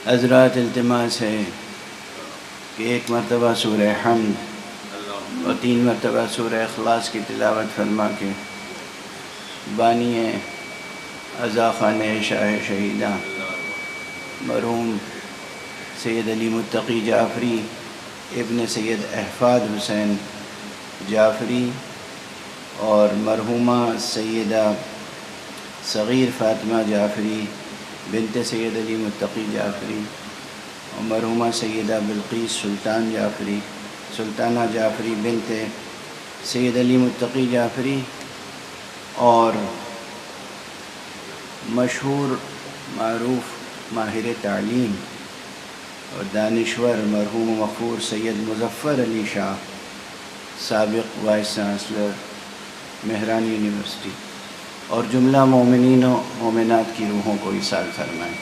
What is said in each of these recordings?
حضرات التماس ہے کہ ایک مرتبہ سورہ حمد اور 3 مرتبہ سورہ اخلاص کی تلاوت فرما کے بانی عزا خانہ شاہ شہیدہ مرحوم سید علی متقی جعفری ابن سید احفاد حسین جعفری اور مرحومہ سیدہ صغیر فاطمہ جعفری بنت سید علی متقی جعفری اور مرحومہ سیدہ بلقیس سلطانہ جعفری بنت سید علی متقی جعفری اور مشہور معروف ماہر تعلیم اور دانشور مرحوم مغفور سید مظفر علی شاہ سابق وائس چانسلر مہران یونیورسٹی اور جملہ مومنین و مومنات کی روحوں کو ایصال فرمائیں۔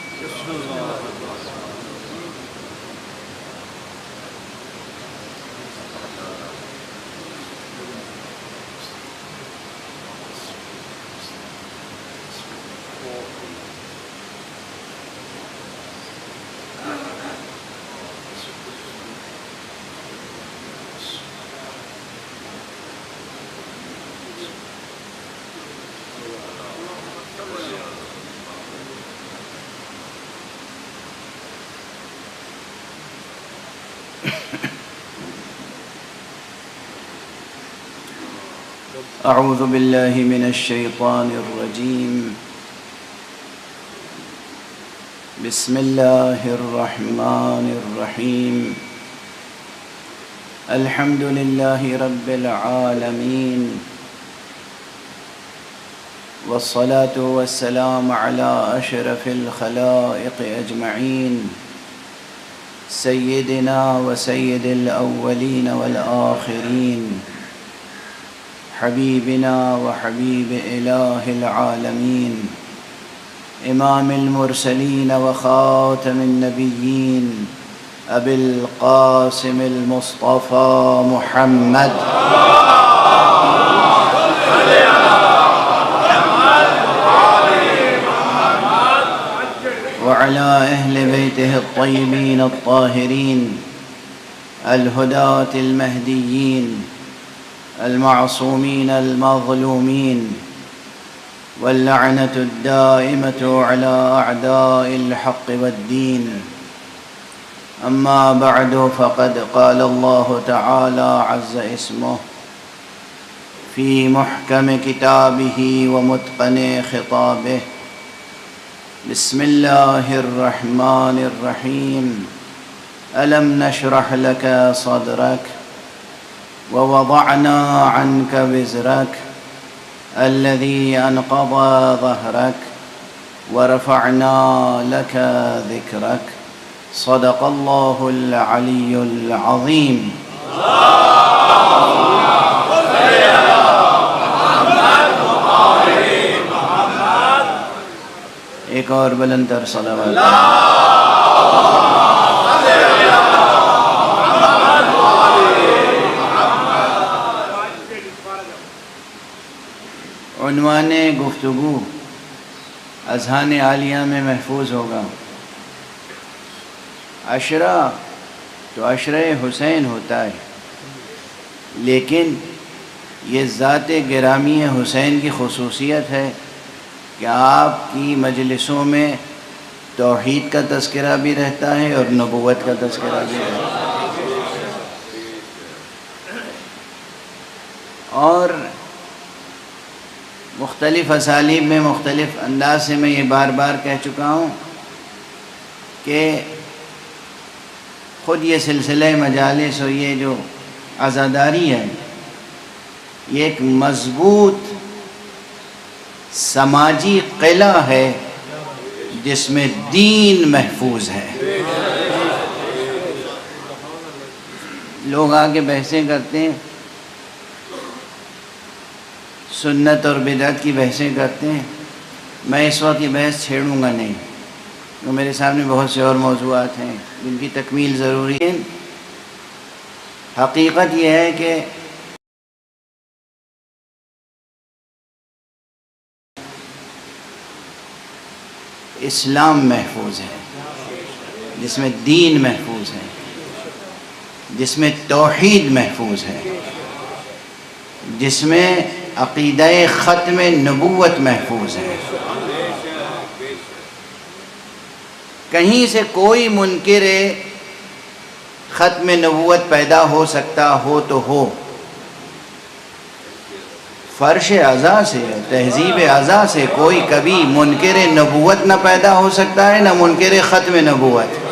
اعوذ باللہ من الشیطان الرجیم بسم اللہ الرحمن الرحیم الحمد للہ رب العالمین والصلاة والسلام علی اشرف الخلائق اجمعین سیدنا وسید الاولین والآخرین حبیبنا وحبیب الہ العالمین امام المرسلین وخاتم النبیین ابی القاسم المصطفى محمد وعلى اہل بیتہ الطیبین الطاہرین الہداة المہدیین المعصومين المظلومين واللعنة الدائمة على أعداء الحق والدين أما بعد فقد قال الله تعالى عز اسمه في محكم كتابه ومتقن خطابه بسم الله الرحمن الرحيم ألم نشرح لك صدرك ووضعنا عنك وزرك الذي أنقض ظهرك ورفعنا لك ذكرك صدق الله العلي العظيم ایک اور بلندر صلوات عنوان گفتگو اذہان عالیہ میں محفوظ ہوگا۔ عشرہ تو عشرہ حسین ہوتا ہے، لیکن یہ ذات گرامی حسین کی خصوصیت ہے کہ آپ کی مجلسوں میں توحید کا تذکرہ بھی رہتا ہے اور نبوت کا تذکرہ بھی رہتا ہے، اور مختلف اسالیب میں مختلف انداز سے میں یہ بار بار کہہ چکا ہوں کہ خود یہ سلسلہ مجالس اور یہ جو عزاداری ہے یہ ایک مضبوط سماجی قلعہ ہے جس میں دین محفوظ ہے۔ لوگ آگے بحثیں کرتے ہیں، سنت اور بدعت کی بحثیں کرتے ہیں، میں اس وقت یہ بحث چھیڑوں گا نہیں، تو میرے سامنے بہت سے اور موضوعات ہیں جن کی تکمیل ضروری ہے۔ حقیقت یہ ہے کہ اسلام محفوظ ہے، جس میں دین محفوظ ہے، جس میں توحید محفوظ ہے، جس میں عقیدہ ختم نبوت محفوظ ہے۔ کہیں سے کوئی منکر ختم نبوت پیدا ہو سکتا ہو تو ہو، فرش ازا سے، تہذیب ازا سے کوئی کبھی منکر نبوت نہ پیدا ہو سکتا ہے، نہ منکر ختم نبوت۔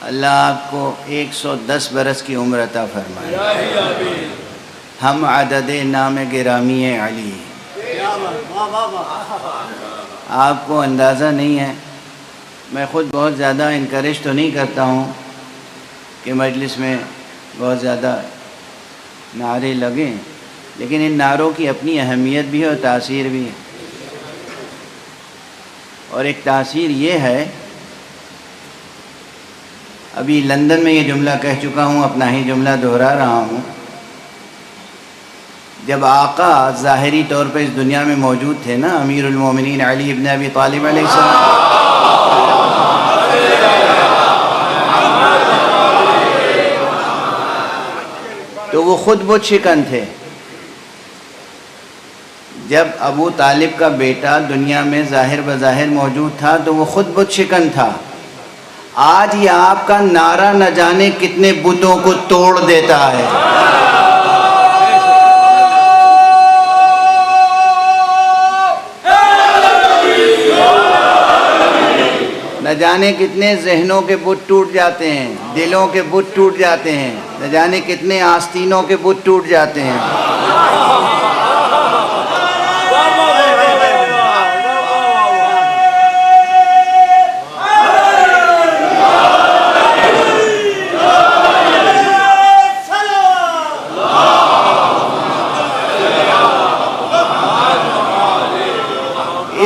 اللہ آپ کو 110 برس کی عمر عطا فرمائے۔ ہم عدد نام گرامی علی، آپ کو اندازہ نہیں ہے، میں خود بہت زیادہ انکریج تو نہیں کرتا ہوں کہ مجلس میں بہت زیادہ نعرے لگیں، لیکن ان نعروں کی اپنی اہمیت بھی ہے اور تاثیر بھی ہے۔ اور ایک تاثیر یہ ہے، ابھی لندن میں یہ جملہ کہہ چکا ہوں، اپنا ہی جملہ دہرا رہا ہوں، جب آقا ظاہری طور پہ اس دنیا میں موجود تھے نا، امیر المومنین علی ابن ابی طالب علیہ السلام، تو وہ خود بت شکن تھے۔ جب ابو طالب کا بیٹا دنیا میں ظاہر بظاہر موجود تھا تو وہ خود بت شکن تھا۔ آج یہ آپ کا نعرہ نہ جانے کتنے بتوں کو توڑ دیتا ہے۔ نہ جانے کتنے ذہنوں کے بت ٹوٹ جاتے ہیں، دلوں کے بت ٹوٹ جاتے ہیں، نہ جانے کتنے آستینوں کے بت ٹوٹ جاتے ہیں۔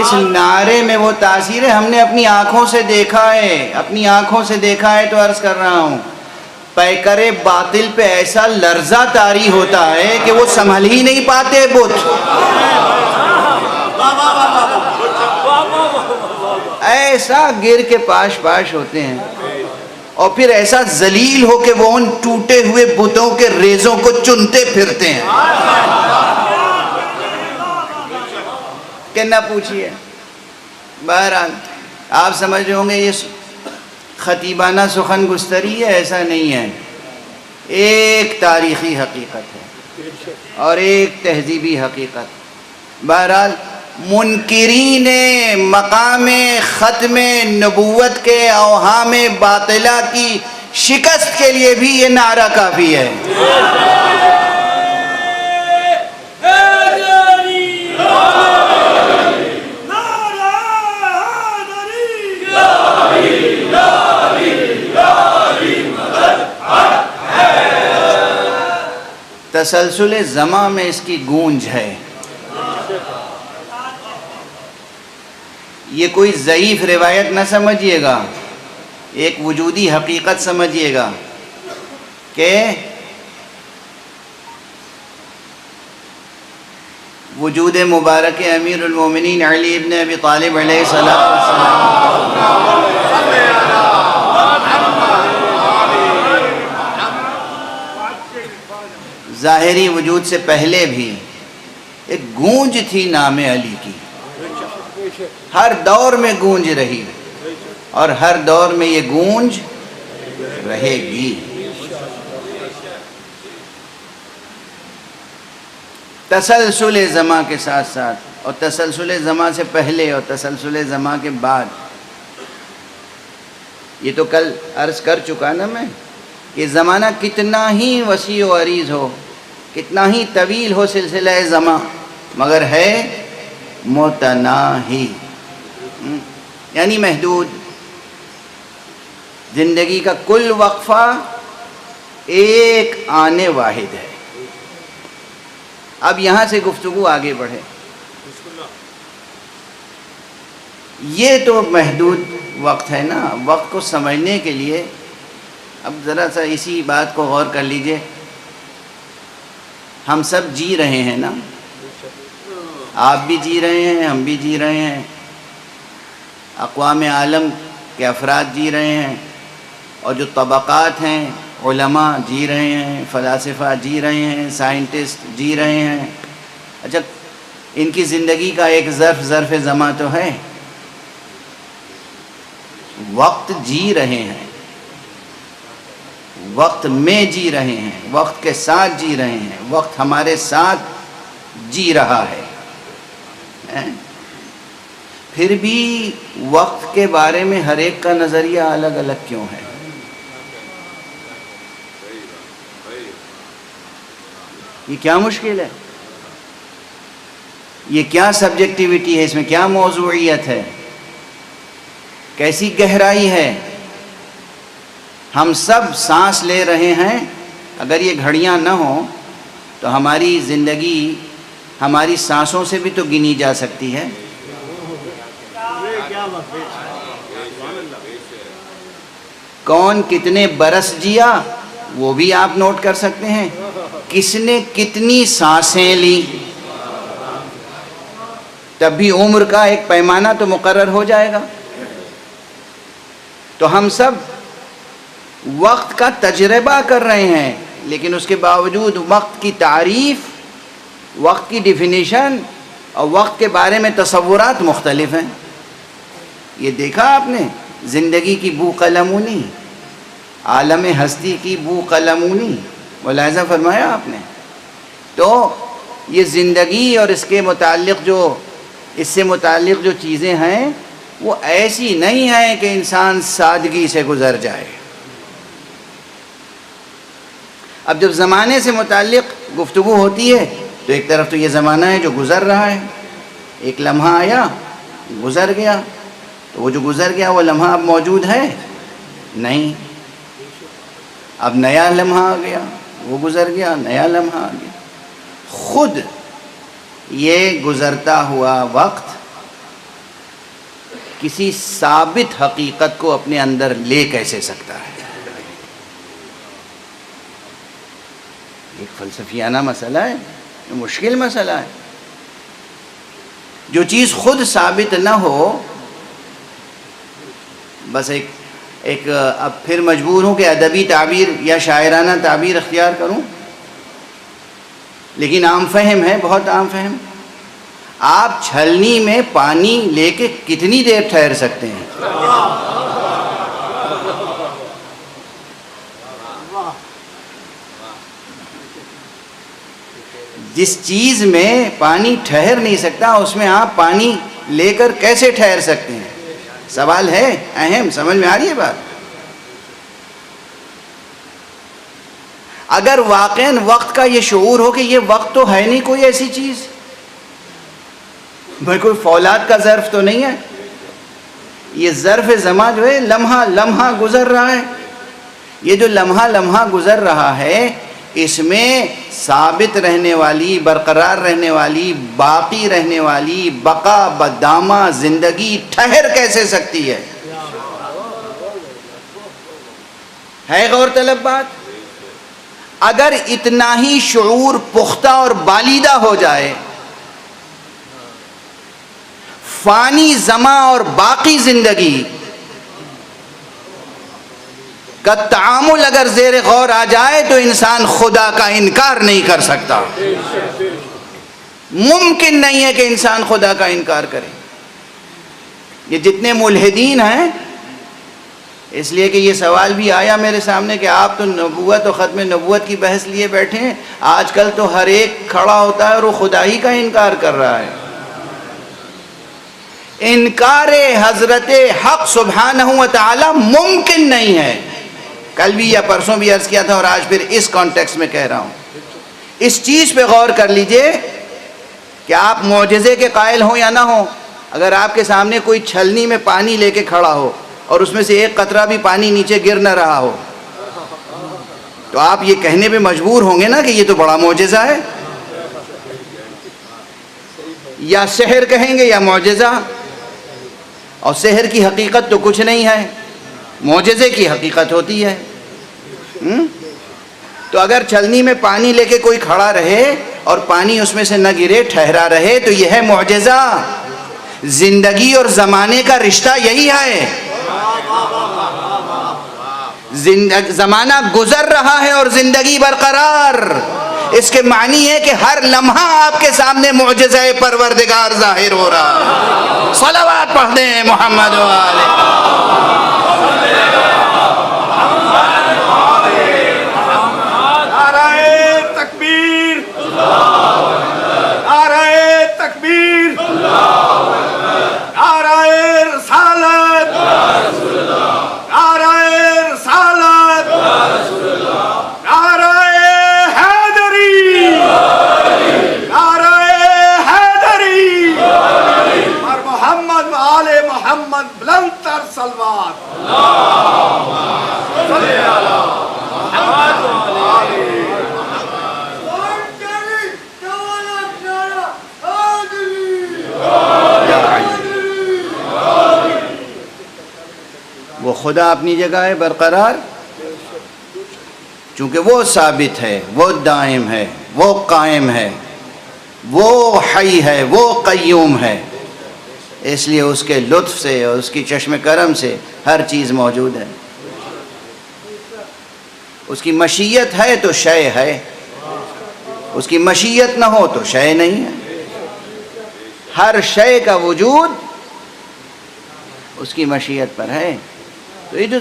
اس نعرے میں وہ تاثیر ہے، ہم نے اپنی آنکھوں سے دیکھا ہے، اپنی آنکھوں سے دیکھا ہے، تو عرض کر رہا ہوں، پیکر باطل پہ ایسا لرزہ طاری ہوتا ہے کہ وہ سنبھل ہی نہیں پاتے بت، ایسا گر کے پاش پاش ہوتے ہیں، اور پھر ایسا ذلیل ہو کہ وہ ان ٹوٹے ہوئے بتوں کے ریزوں کو چنتے پھرتے ہیں کہ نہ پوچھئے۔ بہرحال آپ سمجھ رہے ہوں گے یہ خطیبانہ سخن گستری ہے، ایسا نہیں ہے، ایک تاریخی حقیقت ہے اور ایک تہذیبی حقیقت۔ بہرحال منکرین مقام ختم نبوت کے اوہام باطلہ کی شکست کے لیے بھی یہ نعرہ کافی ہے۔ تسلسل زماں میں اس کی گونج ہے، یہ کوئی ضعیف روایت نہ سمجھیے گا، ایک وجودی حقیقت سمجھیے گا کہ وجود مبارک امیر المومنین علی ابن ابی طالب علیہ السلام ظاہری وجود سے پہلے بھی ایک گونج تھی نام علی کی، ہر دور میں گونج رہی اور ہر دور میں یہ گونج رہے گی۔ تسلسل زماں کے ساتھ ساتھ، اور تسلسل زماں سے پہلے اور تسلسل زماں کے بعد، یہ تو کل عرض کر چکا نا میں کہ زمانہ کتنا ہی وسیع و عریض ہو، کتنا ہی طویل ہو سلسلہ زماں، مگر ہے متناہی، یعنی محدود، زندگی کا کل وقفہ ایک آنے واحد ہے۔ اب یہاں سے گفتگو آگے بڑھے۔ یہ تو محدود وقت ہے نا، وقت کو سمجھنے کے لیے اب ذرا سا اسی بات کو غور کر لیجئے۔ ہم سب جی رہے ہیں نا، آپ بھی جی رہے ہیں، ہم بھی جی رہے ہیں، اقوام عالم کے افراد جی رہے ہیں، اور جو طبقات ہیں، علماء جی رہے ہیں، فلاسفہ جی رہے ہیں، سائنٹسٹ جی رہے ہیں۔ اچھا، ان کی زندگی کا ایک ظرف زماں تو ہے، وقت جی رہے ہیں، وقت میں جی رہے ہیں، وقت کے ساتھ جی رہے ہیں، وقت ہمارے ساتھ جی رہا ہے۔ پھر بھی وقت کے بارے میں ہر ایک کا نظریہ الگ الگ کیوں ہے؟ یہ کیا مشکل ہے؟ یہ کیا سبجیکٹیوٹی ہے؟ اس میں کیا موضوعیت ہے؟ کیسی گہرائی ہے؟ ہم سب سانس لے رہے ہیں، اگر یہ گھڑیاں نہ ہوں تو ہماری زندگی ہماری سانسوں سے بھی تو گنی جا سکتی ہے۔ کون کتنے برس جیا وہ بھی آپ نوٹ کر سکتے ہیں، کس نے کتنی سانسیں لی، تب بھی عمر کا ایک پیمانہ تو مقرر ہو جائے گا۔ تو ہم سب وقت کا تجربہ کر رہے ہیں، لیکن اس کے باوجود وقت کی تعریف، وقت کی ڈیفینیشن اور وقت کے بارے میں تصورات مختلف ہیں۔ یہ دیکھا آپ نے زندگی کی بو قلمونی، عالم ہستی کی بو قلمونی، ملاحظہ فرمایا آپ نے؟ تو یہ زندگی اور اس سے متعلق جو چیزیں ہیں وہ ایسی نہیں ہیں کہ انسان سادگی سے گزر جائے۔ اب جب زمانے سے متعلق گفتگو ہوتی ہے تو ایک طرف تو یہ زمانہ ہے جو گزر رہا ہے، ایک لمحہ آیا گزر گیا، تو وہ جو گزر گیا وہ لمحہ اب موجود ہے نہیں، اب نیا لمحہ آ گیا، وہ گزر گیا، نیا لمحہ آ گیا۔ خود یہ گزرتا ہوا وقت کسی ثابت حقیقت کو اپنے اندر لے کیسے سکتا ہے؟ ایک فلسفیانہ مسئلہ ہے، مشکل مسئلہ ہے۔ جو چیز خود ثابت نہ ہو، بس ایک اب پھر مجبور ہوں کہ ادبی تعبیر یا شاعرانہ تعبیر اختیار کروں، لیکن عام فہم ہے، بہت عام فہم۔ آپ چھلنی میں پانی لے کے کتنی دیر ٹھہر سکتے ہیں؟ جس چیز میں پانی ٹھہر نہیں سکتا اس میں آپ پانی لے کر کیسے ٹھہر سکتے ہیں؟ سوال ہے اہم، سمجھ میں آ رہی ہے بات؟ اگر واقعاً وقت کا یہ شعور ہو کہ یہ وقت تو ہے نہیں کوئی ایسی چیز، بھائی کوئی فولاد کا ظرف تو نہیں ہے، یہ ظرف زماں جو ہے لمحہ لمحہ گزر رہا ہے، یہ جو لمحہ لمحہ گزر رہا ہے اس میں ثابت رہنے والی، برقرار رہنے والی، باقی رہنے والی، بقا بدامہ زندگی ٹھہر کیسے سکتی ہے؟ غور طلب بات؟ اگر اتنا ہی شعور پختہ اور بالیدہ ہو جائے، فانی زماں اور باقی زندگی کا تعامل اگر زیر غور آ جائے تو انسان خدا کا انکار نہیں کر سکتا۔ ممکن نہیں ہے کہ انسان خدا کا انکار کرے۔ یہ جتنے ملحدین ہیں، اس لیے کہ یہ سوال بھی آیا میرے سامنے کہ آپ تو نبوت اور ختم نبوت کی بحث لیے بیٹھے ہیں، آج کل تو ہر ایک کھڑا ہوتا ہے اور وہ خدا ہی کا انکار کر رہا ہے۔ انکار حضرت حق سبحانہ و تعالی ممکن نہیں ہے۔ کل بھی یا پرسوں بھی عرض کیا تھا اور آج پھر اس کانٹیکس میں کہہ رہا ہوں، اس چیز پہ غور کر لیجئے کہ آپ معجزے کے قائل ہوں یا نہ ہوں، اگر آپ کے سامنے کوئی چھلنی میں پانی لے کے کھڑا ہو اور اس میں سے ایک قطرہ بھی پانی نیچے گر نہ رہا ہو، تو آپ یہ کہنے پہ مجبور ہوں گے نا کہ یہ تو بڑا معجزہ ہے. یا سحر کہیں گے یا معجزہ، اور سحر کی حقیقت تو کچھ نہیں ہے، معجزے کی حقیقت ہوتی ہے. تو اگر چھلنی میں پانی لے کے کوئی کھڑا رہے اور پانی اس میں سے نہ گرے، ٹھہرا رہے، تو یہ ہے معجزہ. زندگی اور زمانے کا رشتہ یہی ہے. زمانہ گزر رہا ہے اور زندگی برقرار. اس کے معنی ہے کہ ہر لمحہ آپ کے سامنے معجزہ پروردگار ظاہر ہو رہا ہے. صلوات پڑھ دیں محمد و آلہ. نعرہ تکبیر، نعرہ تکبیر، نعرہ رسالت، نعرہ رسالت، نعرہ حیدری، نعرہ حیدری، اور محمد و آل محمد بلند تر صلوات. وہ خدا اپنی جگہ ہے برقرار، چونکہ وہ ثابت ہے، وہ دائم ہے، وہ قائم ہے، وہ حی ہے، وہ قیوم ہے. اس لیے اس کے لطف سے اور اس کی چشم کرم سے ہر چیز موجود ہے. اس کی مشیت ہے تو شے ہے، اس کی مشیت نہ ہو تو شے نہیں ہے. ہر شے کا وجود اس کی مشیت پر ہے. تو یہ جو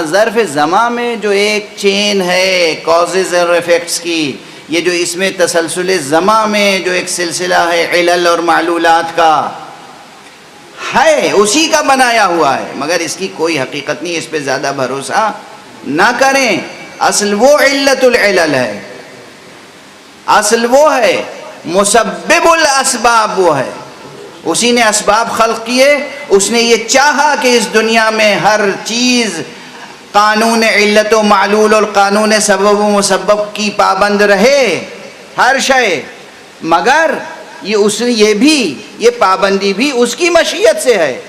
ظرف زمان میں جو ایک چین ہے کازز اور ایفیکٹس کی، یہ جو اس میں تسلسل زمان میں جو ایک سلسلہ ہے علل اور معلولات کا ہے، اسی کا بنایا ہوا ہے. مگر اس کی کوئی حقیقت نہیں، اس پہ زیادہ بھروسہ نہ کریں. اصل وہ علت العلل ہے، اصل وہ ہے مسبب الاسباب. وہ ہے، اسی نے اسباب خلق کیے. اس نے یہ چاہا کہ اس دنیا میں ہر چیز قانون علت و معلول اور قانون سبب و مسبب کی پابند رہے، ہر شے. مگر یہ پابندی بھی اس کی مشیت سے ہے.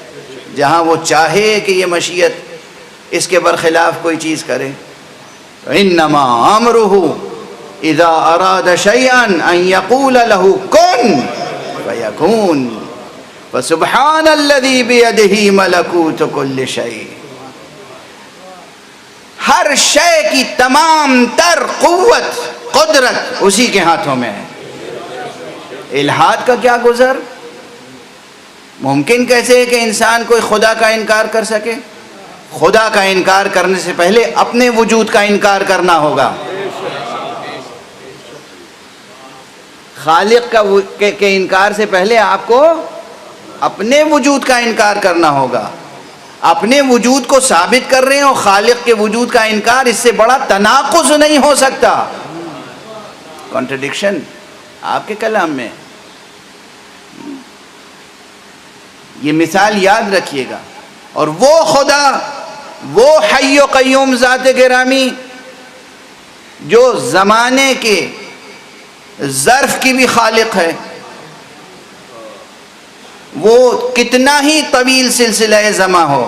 جہاں وہ چاہے کہ یہ مشیت اس کے برخلاف کوئی چیز کرے. انما امرہ اذا اراد شیئا ان یقول له کن فیکون. فسبحان الذی بیدہ ملکوت کل شیء. ہر شے کی تمام تر قوت قدرت اسی کے ہاتھوں میں ہے. الہاد کا کیا گزر؟ ممکن کیسے ہے کہ انسان کوئی خدا کا انکار کر سکے؟ خدا کا انکار کرنے سے پہلے اپنے وجود کا انکار کرنا ہوگا. خالق کے انکار سے پہلے آپ کو اپنے وجود کا انکار کرنا ہوگا. اپنے وجود کو ثابت کر رہے ہیں اور خالق کے وجود کا انکار، اس سے بڑا تناقض نہیں ہو سکتا. کانٹرڈکشن آپ کے کلام میں. یہ مثال یاد رکھیے گا. اور وہ خدا، وہ حی و قیوم ذات گرامی جو زمانے کے ظرف کی بھی خالق ہے، وہ کتنا ہی طویل سلسلہ زماں ہو،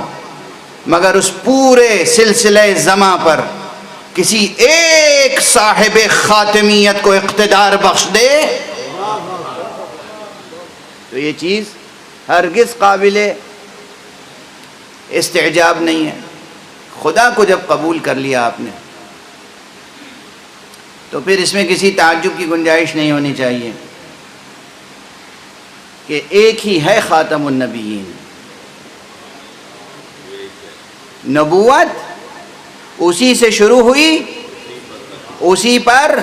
مگر اس پورے سلسلہ زماں پر کسی ایک صاحب خاتمیت کو اقتدار بخش دے تو یہ چیز ہرگز قابل استعجاب نہیں ہے. خدا کو جب قبول کر لیا آپ نے تو پھر اس میں کسی تعجب کی گنجائش نہیں ہونی چاہیے کہ ایک ہی ہے خاتم النبیین. نبوت اسی سے شروع ہوئی، اسی پر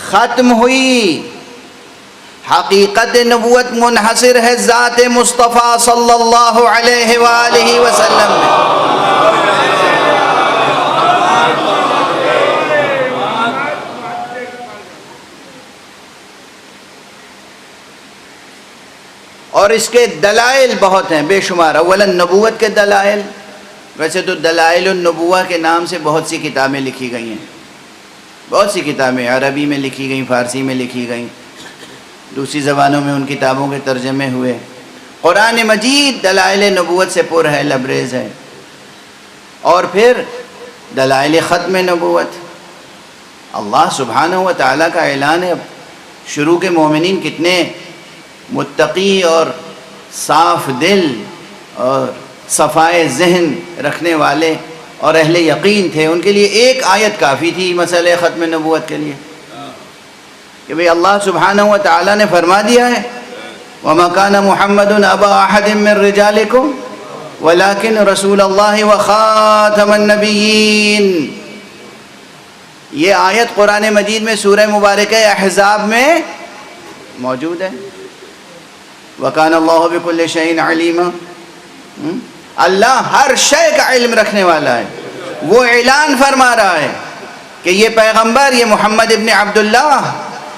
ختم ہوئی. حقیقت نبوت منحصر ہے ذات مصطفیٰ صلی اللہ علیہ وآلہ وسلم میں. اور اس کے دلائل بہت ہیں، بے شمار. اولا نبوت کے دلائل، ویسے تو دلائل النبوہ کے نام سے بہت سی کتابیں لکھی گئی ہیں، بہت سی کتابیں عربی میں لکھی گئیں، فارسی میں لکھی گئیں، دوسری زبانوں میں ان کتابوں کے ترجمے ہوئے۔ قرآن مجید دلائل نبوت سے پر ہے، لبریز ہے۔ اور پھر دلائل ختم نبوت، اللہ سبحانہ و تعالیٰ کا اعلان ہے۔ شروع کے مومنین کتنے متقی اور صاف دل اور صفائے ذہن رکھنے والے اور اہل یقین تھے، ان کے لیے ایک آیت کافی تھی مسئلہ ختم نبوت کے لیے، کہ بھئی اللہ سبحانہ و تعالیٰ نے فرما دیا ہے وَمَا كَانَ مُحَمَّدٌ أَبَا أَحَدٍ مِّن رِّجَالِكُمْ وَلَكِنْ رَسُولَ اللَّهِ وَخَاتَمَ النَّبِيِّينَ۔ یہ آیت قرآن مجید میں سورہ مبارکہ احزاب میں موجود ہے۔ وَكَانَ اللَّهُ بِكُلِّ شَيْءٍ عَلِيمًا، اللہ ہر شے کا علم رکھنے والا ہے۔ وہ اعلان فرما رہا ہے کہ یہ پیغمبر، یہ محمد ابن عبداللہ،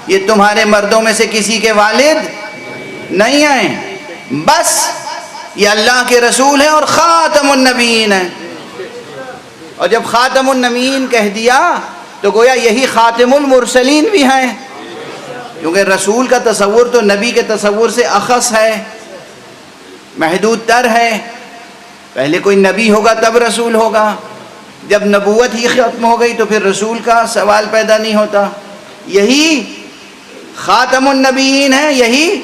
یہ تمہارے مردوں میں سے کسی کے والد نہیں ہیں، بس یہ اللہ کے رسول ہیں اور خاتم النبیین ہیں۔ اور جب خاتم النبیین کہہ دیا تو گویا یہی خاتم المرسلین بھی ہیں، کیونکہ رسول کا تصور تو نبی کے تصور سے اخص ہے، محدود تر ہے۔ پہلے کوئی نبی ہوگا تب رسول ہوگا، جب نبوت ہی ختم ہو گئی تو پھر رسول کا سوال پیدا نہیں ہوتا۔ یہی خاتم النبیین ہے، یہی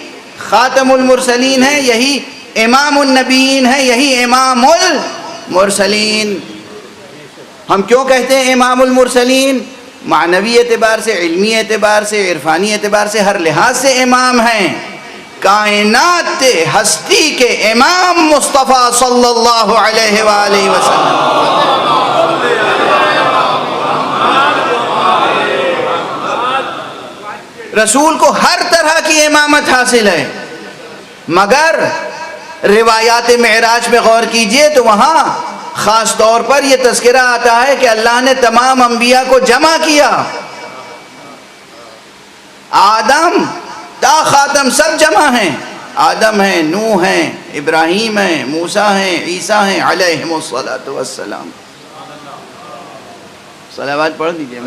خاتم المرسلین ہے، یہی امام النبیین ہے، یہی امام المرسلین۔ ہم کیوں کہتے ہیں امام المرسلین؟ معنوی اعتبار سے، علمی اعتبار سے، عرفانی اعتبار سے، ہر لحاظ سے امام ہیں۔ کائنات ہستی کے امام مصطفیٰ صلی اللہ علیہ وآلہ وسلم۔ رسول کو ہر طرح کی امامت حاصل ہے، مگر روایات معراج میں غور کیجئے تو وہاں خاص طور پر یہ تذکرہ آتا ہے کہ اللہ نے تمام انبیاء کو جمع کیا، آدم تا خاتم سب جمع ہیں، آدم ہیں، نوح ہیں، ابراہیم ہیں، موسیٰ ہیں، عیسیٰ ہیں علیہم الصلاۃ والسلام۔ صلوات پڑھ دیجئے۔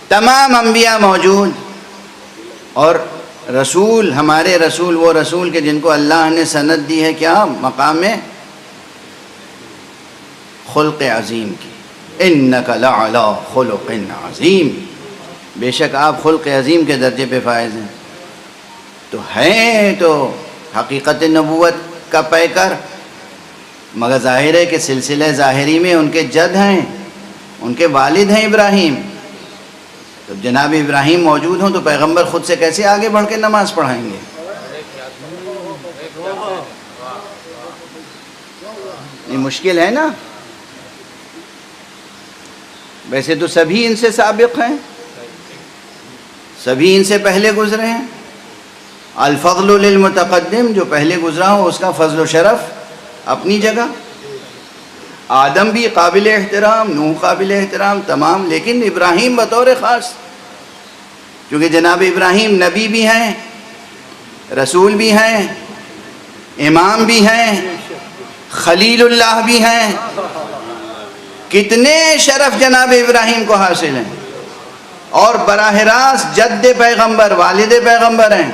تمام انبیاء موجود، اور رسول، ہمارے رسول، وہ رسول کے جن کو اللہ نے سند دی ہے کیا مقام میں؟ خلق عظیم کی۔ اِنَّكَ لَعَلَىٰ خُلُقٍ عَظِيمٍ، بے شک آپ خلق عظیم کے درجے پہ فائز ہیں۔ تو ہیں تو حقیقت نبوت کا پیکر، مگر ظاہر ہے کہ سلسلہ ظاہری میں ان کے جد ہیں، ان کے والد ہیں ابراہیم۔ تو جناب ابراہیم موجود ہوں تو پیغمبر خود سے کیسے آگے بڑھ کے نماز پڑھائیں گے؟ یہ مشکل ہے نا۔ ویسے تو سبھی ان سے سابق ہیں، سبھی ان سے پہلے گزرے ہیں۔ الفضل للمتقدم، جو پہلے گزرا ہو اس کا فضل و شرف اپنی جگہ۔ آدم بھی قابل احترام، نوح قابل احترام، تمام، لیکن ابراہیم بطور خاص، کیونکہ جناب ابراہیم نبی بھی ہیں، رسول بھی ہیں، امام بھی ہیں، خلیل اللہ بھی ہیں۔ کتنے شرف جناب ابراہیم کو حاصل ہیں، اور براہ راست جد پیغمبر، والد پیغمبر ہیں،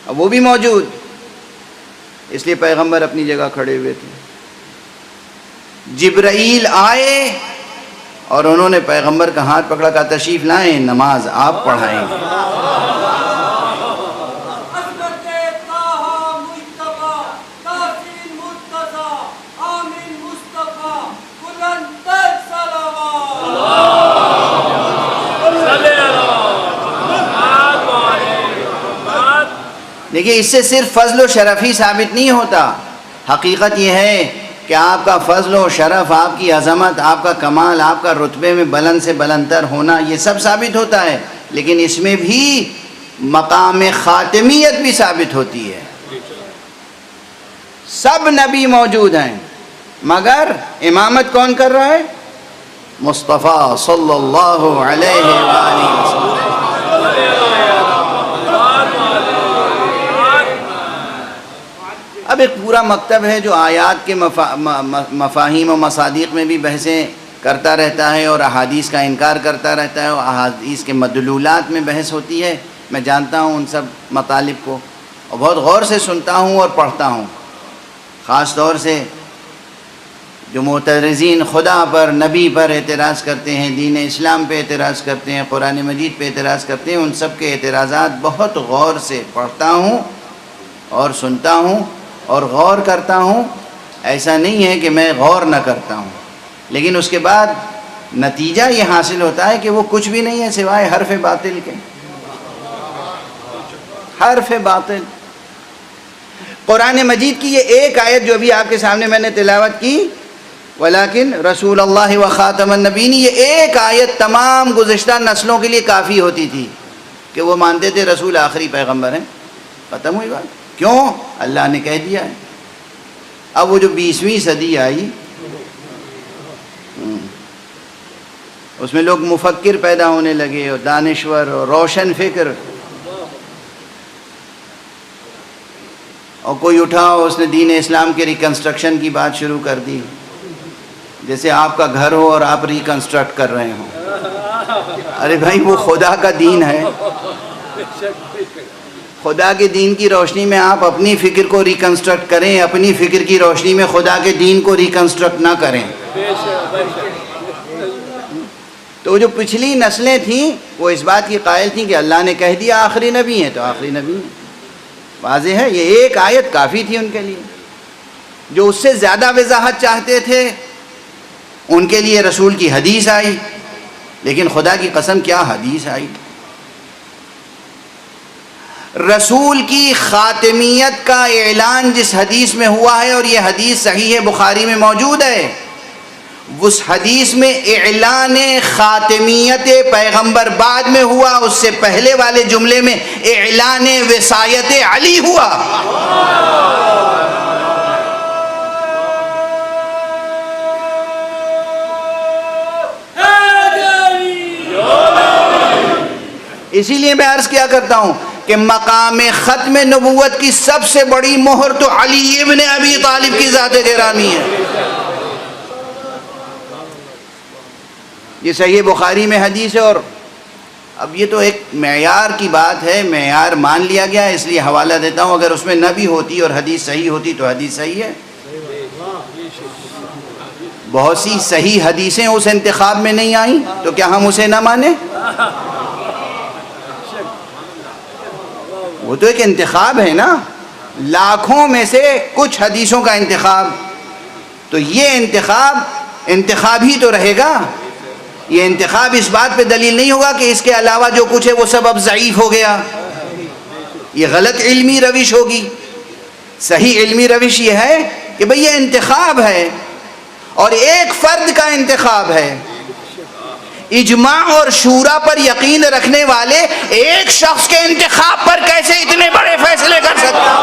اب وہ بھی موجود، اس لیے پیغمبر اپنی جگہ کھڑے ہوئے تھے۔ جبرائیل آئے اور انہوں نے پیغمبر کا ہاتھ پکڑا، کہا تشریف لائیں، نماز آپ پڑھائیں گے۔ دیکھیے، اس سے صرف فضل و شرف ہی ثابت نہیں ہوتا، حقیقت یہ ہے کہ آپ کا فضل و شرف، آپ کی عظمت، آپ کا کمال، آپ کا رتبے میں بلند سے بلندتر ہونا، یہ سب ثابت ہوتا ہے، لیکن اس میں بھی مقام خاتمیت بھی ثابت ہوتی ہے۔ سب نبی موجود ہیں، مگر امامت کون کر رہا ہے؟ مصطفیٰ صلی اللہ علیہ وآلہ وسلم۔ اب ایک پورا مکتب ہے جو آیات کے مفاہیم و مصادیق میں بھی بحثیں کرتا رہتا ہے اور احادیث کا انکار کرتا رہتا ہے، اور احادیث کے مدلولات میں بحث ہوتی ہے۔ میں جانتا ہوں ان سب مطالب کو اور بہت غور سے سنتا ہوں اور پڑھتا ہوں، خاص طور سے جو معترضین خدا پر، نبی پر اعتراض کرتے ہیں، دین اسلام پہ اعتراض کرتے ہیں، قرآن مجید پہ اعتراض کرتے ہیں، ان سب کے اعتراضات بہت غور سے پڑھتا ہوں اور سنتا ہوں اور غور کرتا ہوں۔ ایسا نہیں ہے کہ میں غور نہ کرتا ہوں، لیکن اس کے بعد نتیجہ یہ حاصل ہوتا ہے کہ وہ کچھ بھی نہیں ہے سوائے حرف باطل کے، حرف باطل۔ قرآن مجید کی یہ ایک آیت جو ابھی آپ کے سامنے میں نے تلاوت کی، ولیکن رسول اللہ و خاتم النبیین، یہ ایک آیت تمام گزشتہ نسلوں کے لیے کافی ہوتی تھی کہ وہ مانتے تھے رسول آخری پیغمبر ہیں۔ ختم ہوئی بات۔ کیوں؟ اللہ نے کہہ دیا ہے۔ اب وہ جو 20ویں صدی آئی، اس میں لوگ مفکر پیدا ہونے لگے اور دانشور اور روشن فکر، اور کوئی اٹھا اور اس نے دین اسلام کے ریکنسٹرکشن کی بات شروع کر دی، جیسے آپ کا گھر ہو اور آپ ریکنسٹرکٹ کر رہے ہوں۔ ارے بھائی، وہ خدا کا دین ہے، خدا کے دین کی روشنی میں آپ اپنی فکر کو ریکنسٹرکٹ کریں، اپنی فکر کی روشنی میں خدا کے دین کو ریکنسٹرکٹ نہ کریں۔ تو جو پچھلی نسلیں تھیں وہ اس بات کی قائل تھیں کہ اللہ نے کہہ دیا آخری نبی ہیں تو آخری نبی ہیں۔ واضح ہے، یہ ایک آیت کافی تھی ان کے لیے۔ جو اس سے زیادہ وضاحت چاہتے تھے ان کے لیے رسول کی حدیث آئی، لیکن خدا کی قسم کیا حدیث آئی! رسول کی خاتمیت کا اعلان جس حدیث میں ہوا ہے، اور یہ حدیث صحیح بخاری میں موجود ہے، اس حدیث میں اعلان خاتمیت پیغمبر بعد میں ہوا، اس سے پہلے والے جملے میں اعلان وصایت علی ہوا۔ اسی لیے میں عرض کیا کرتا ہوں کہ مقام ختم نبوت کی سب سے بڑی مہر تو علی ابن ابی طالب کی ذات گرامی ہے۔ یہ صحیح بخاری میں حدیث ہے، اور اب یہ تو ایک معیار کی بات ہے، معیار مان لیا گیا ہے، اس لیے حوالہ دیتا ہوں۔ اگر اس میں نہ بھی ہوتی اور حدیث صحیح ہوتی تو حدیث صحیح ہے۔ بہت سی صحیح حدیثیں اس انتخاب میں نہیں آئیں تو کیا ہم اسے نہ مانیں؟ وہ تو ایک انتخاب ہے نا، لاکھوں میں سے کچھ حدیثوں کا انتخاب، تو یہ انتخاب ہی تو رہے گا۔ یہ انتخاب اس بات پہ دلیل نہیں ہوگا کہ اس کے علاوہ جو کچھ ہے وہ سب اب ضعیف ہو گیا۔ یہ غلط علمی روش ہوگی۔ صحیح علمی روش یہ ہے کہ بھئی یہ انتخاب ہے، اور ایک فرد کا انتخاب ہے۔ اجماع اور شورا پر یقین رکھنے والے ایک شخص کے انتخاب پر کیسے اتنے بڑے فیصلے کر سکتے ہیں؟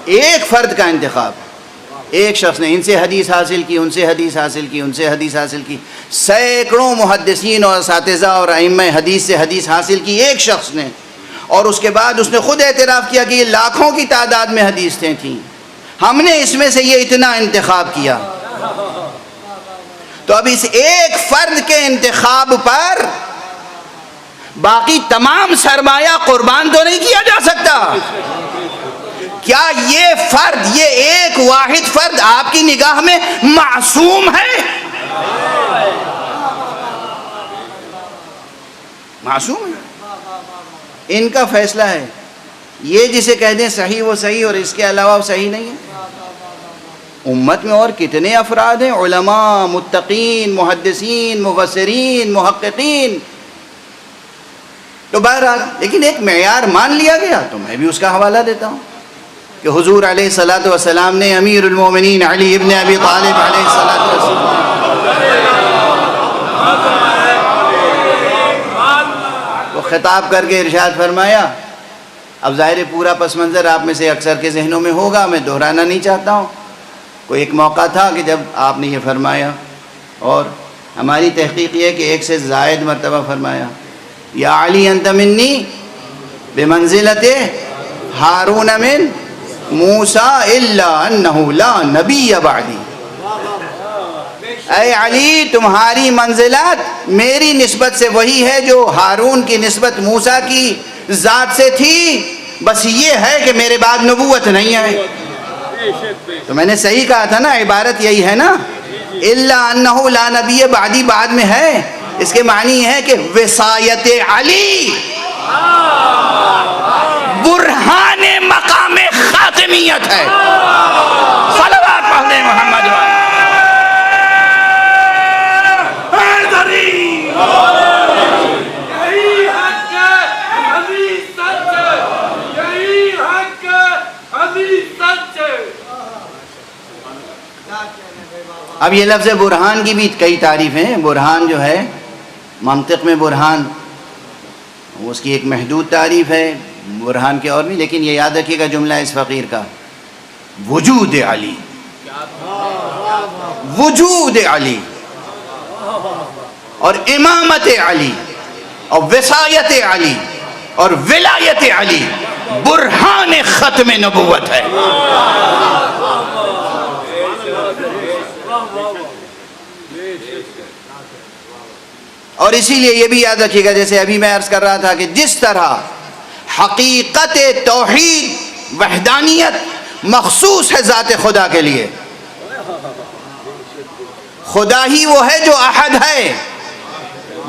ایک فرد کا انتخاب، ایک شخص نے ان سے حدیث حاصل کی، ان سے حدیث حاصل کی، ان سے حدیث حاصل کی، سینکڑوں محدثین اور اساتذہ اور ائمہ حدیث سے حدیث حاصل کی ایک شخص نے، اور اس کے بعد اس نے خود اعتراف کیا کہ یہ لاکھوں کی تعداد میں حدیثیں تھیں، ہم نے اس میں سے یہ اتنا انتخاب کیا۔ تو اب اس ایک فرد کے انتخاب پر باقی تمام سرمایہ قربان تو نہیں کیا جا سکتا۔ کیا یہ فرد، یہ ایک واحد فرد آپ کی نگاہ میں معصوم ہے؟ معصوم ہے؟ ان کا فیصلہ ہے، یہ جسے کہہ دیں صحیح وہ صحیح اور اس کے علاوہ وہ صحیح نہیں ہے۔ امت میں اور کتنے افراد ہیں، علماء، متقین، محدثین، مفسرین، محققین. تو بہرحال لیکن ایک معیار مان لیا گیا تو میں بھی اس کا حوالہ دیتا ہوں کہ حضور علیہ الصلوۃ والسلام نے امیر المومنین علی ابن ابی طالب علیہ الصلوۃ والسلام کو خطاب کر کے ارشاد فرمایا. اب ظاہر پورا پس منظر آپ میں سے اکثر کے ذہنوں میں ہوگا، میں دہرانا نہیں چاہتا ہوں. کوئی ایک موقع تھا کہ جب آپ نے یہ فرمایا، اور ہماری تحقیق یہ ہے کہ ایک سے زائد مرتبہ فرمایا، یا علی انت منی بمنزلت ہارون من موسیٰ الا انہ لا نبی بعدی. اے علی تمہاری منزلت میری نسبت سے وہی ہے جو ہارون کی نسبت موسیٰ کی ذات سے تھی، بس یہ ہے کہ میرے بعد نبوت نہیں ہے. تو میں نے صحیح کہا تھا نا، عبارت یہی ہے نا، الا انہ لا نبی بعدی بعد میں ہے. اس کے معنی ہے کہ وصایت علی برہان مقام خاتمیت ہے. صلوات پڑھ دیں محمد اب یہ لفظ برہان کی بھی کئی تعریفیں ہیں. برہان جو ہے منطق میں برہان، اس کی ایک محدود تعریف ہے، برہان کے اور بھی، لیکن یہ یاد رکھیے گا جملہ اس فقیر کا، وجود علی، وجود علی اور امامت علی اور وصایت علی اور ولایت علی برہان ختم نبوت ہے. اور اسی لیے یہ بھی یاد رکھیے گا، جیسے ابھی میں عرض کر رہا تھا کہ جس طرح حقیقت توحید وحدانیت مخصوص ہے ذات خدا کے لیے، خدا ہی وہ ہے جو احد ہے،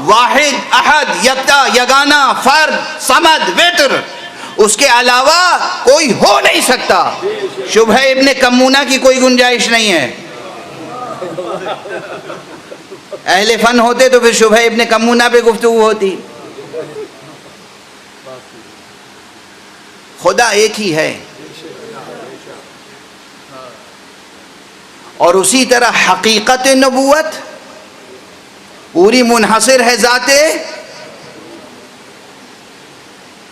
واحد، احد، یکتا، یگانہ، فرد، صمد، وتر، اس کے علاوہ کوئی ہو نہیں سکتا. شبہ ابن کمونہ کی کوئی گنجائش نہیں ہے. اہل فن ہوتے تو پھر شبہ ابن کمونہ پہ گفتگو ہوتی. خدا ایک ہی ہے، اور اسی طرح حقیقت نبوت پوری منحصر ہے ذات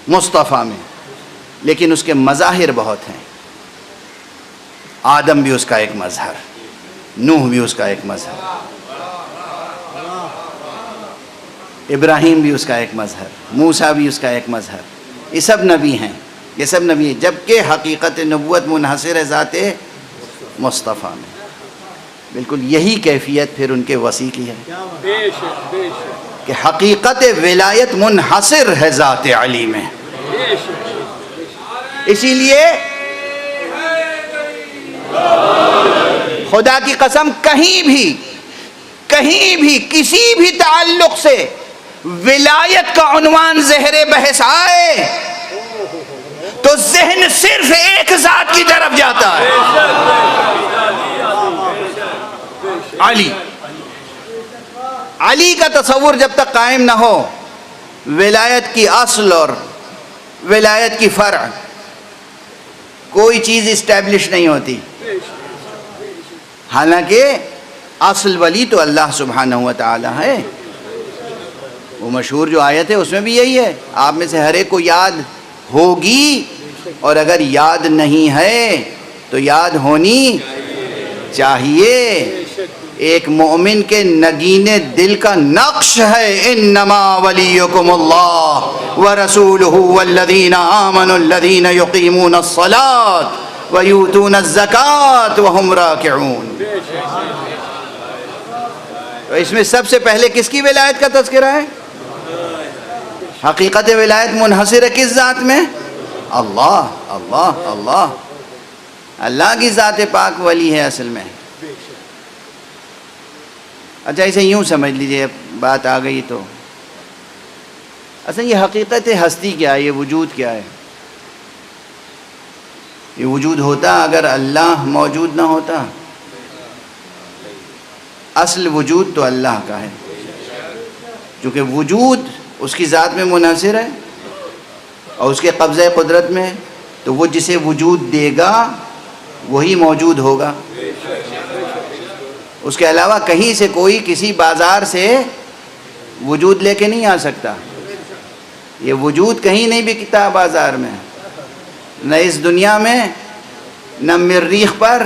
مصطفیٰ میں، لیکن اس کے مظاہر بہت ہیں. آدم بھی اس کا ایک مظہر، نوح بھی اس کا ایک مظہر، ابراہیم بھی اس کا ایک مظہر، موسیٰ بھی اس کا ایک مظہر. یہ سب نبی ہیں، یہ سب نبی ہیں، جبکہ حقیقت نبوت منحصر ہے ذات مصطفیٰ میں. بالکل یہی کیفیت پھر ان کے وسیع کی ہے کہ حقیقت ولایت منحصر ہے ذات علی میں. اسی لیے خدا کی قسم کہیں بھی کسی بھی تعلق سے ولایت کا عنوان زہر بحث آئے تو ذہن صرف ایک ذات کی طرف جاتا ہے، علی. علی کا تصور جب تک قائم نہ ہو، ولایت کی اصل اور ولایت کی فرع کوئی چیز اسٹیبلش نہیں ہوتی. حالانکہ اصل ولی تو اللہ سبحانہ و تعالی ہے. وہ مشہور جو آیت ہے اس میں بھی یہی ہے، آپ میں سے ہر ایک کو یاد ہوگی، اور اگر یاد نہیں ہے تو یاد ہونی چاہیے. ایک مومن کے نگین دل کا نقش ہے، انما ولیکم اللہ ورسولہ والذین آمنوا الذین یقیمون الصلاة ویؤتون الزکاة وہم راکعون. تو اس میں سب سے پہلے کس کی ولایت کا تذکرہ ہے؟ حقیقت ولایت منحصر ہے کس ذات میں؟ اللہ. اللہ اللہ اللہ کی ذات پاک ولی ہے اصل میں. اچھا اسے یوں سمجھ لیجئے، بات آ گئی تو اصل یہ حقیقت ہستی کیا ہے، یہ وجود کیا ہے؟ یہ وجود ہوتا اگر اللہ موجود نہ ہوتا. اصل وجود تو اللہ کا ہے، چونکہ وجود اس کی ذات میں منحصر ہے اور اس کے قبضہ قدرت میں ہے، تو وہ جسے وجود دے گا وہی موجود ہوگا۔ اس کے علاوہ کہیں سے کوئی کسی بازار سے وجود لے کے نہیں آ سکتا۔ یہ وجود کہیں نہیں بکتا بازار میں، نہ اس دنیا میں، نہ مریخ پر،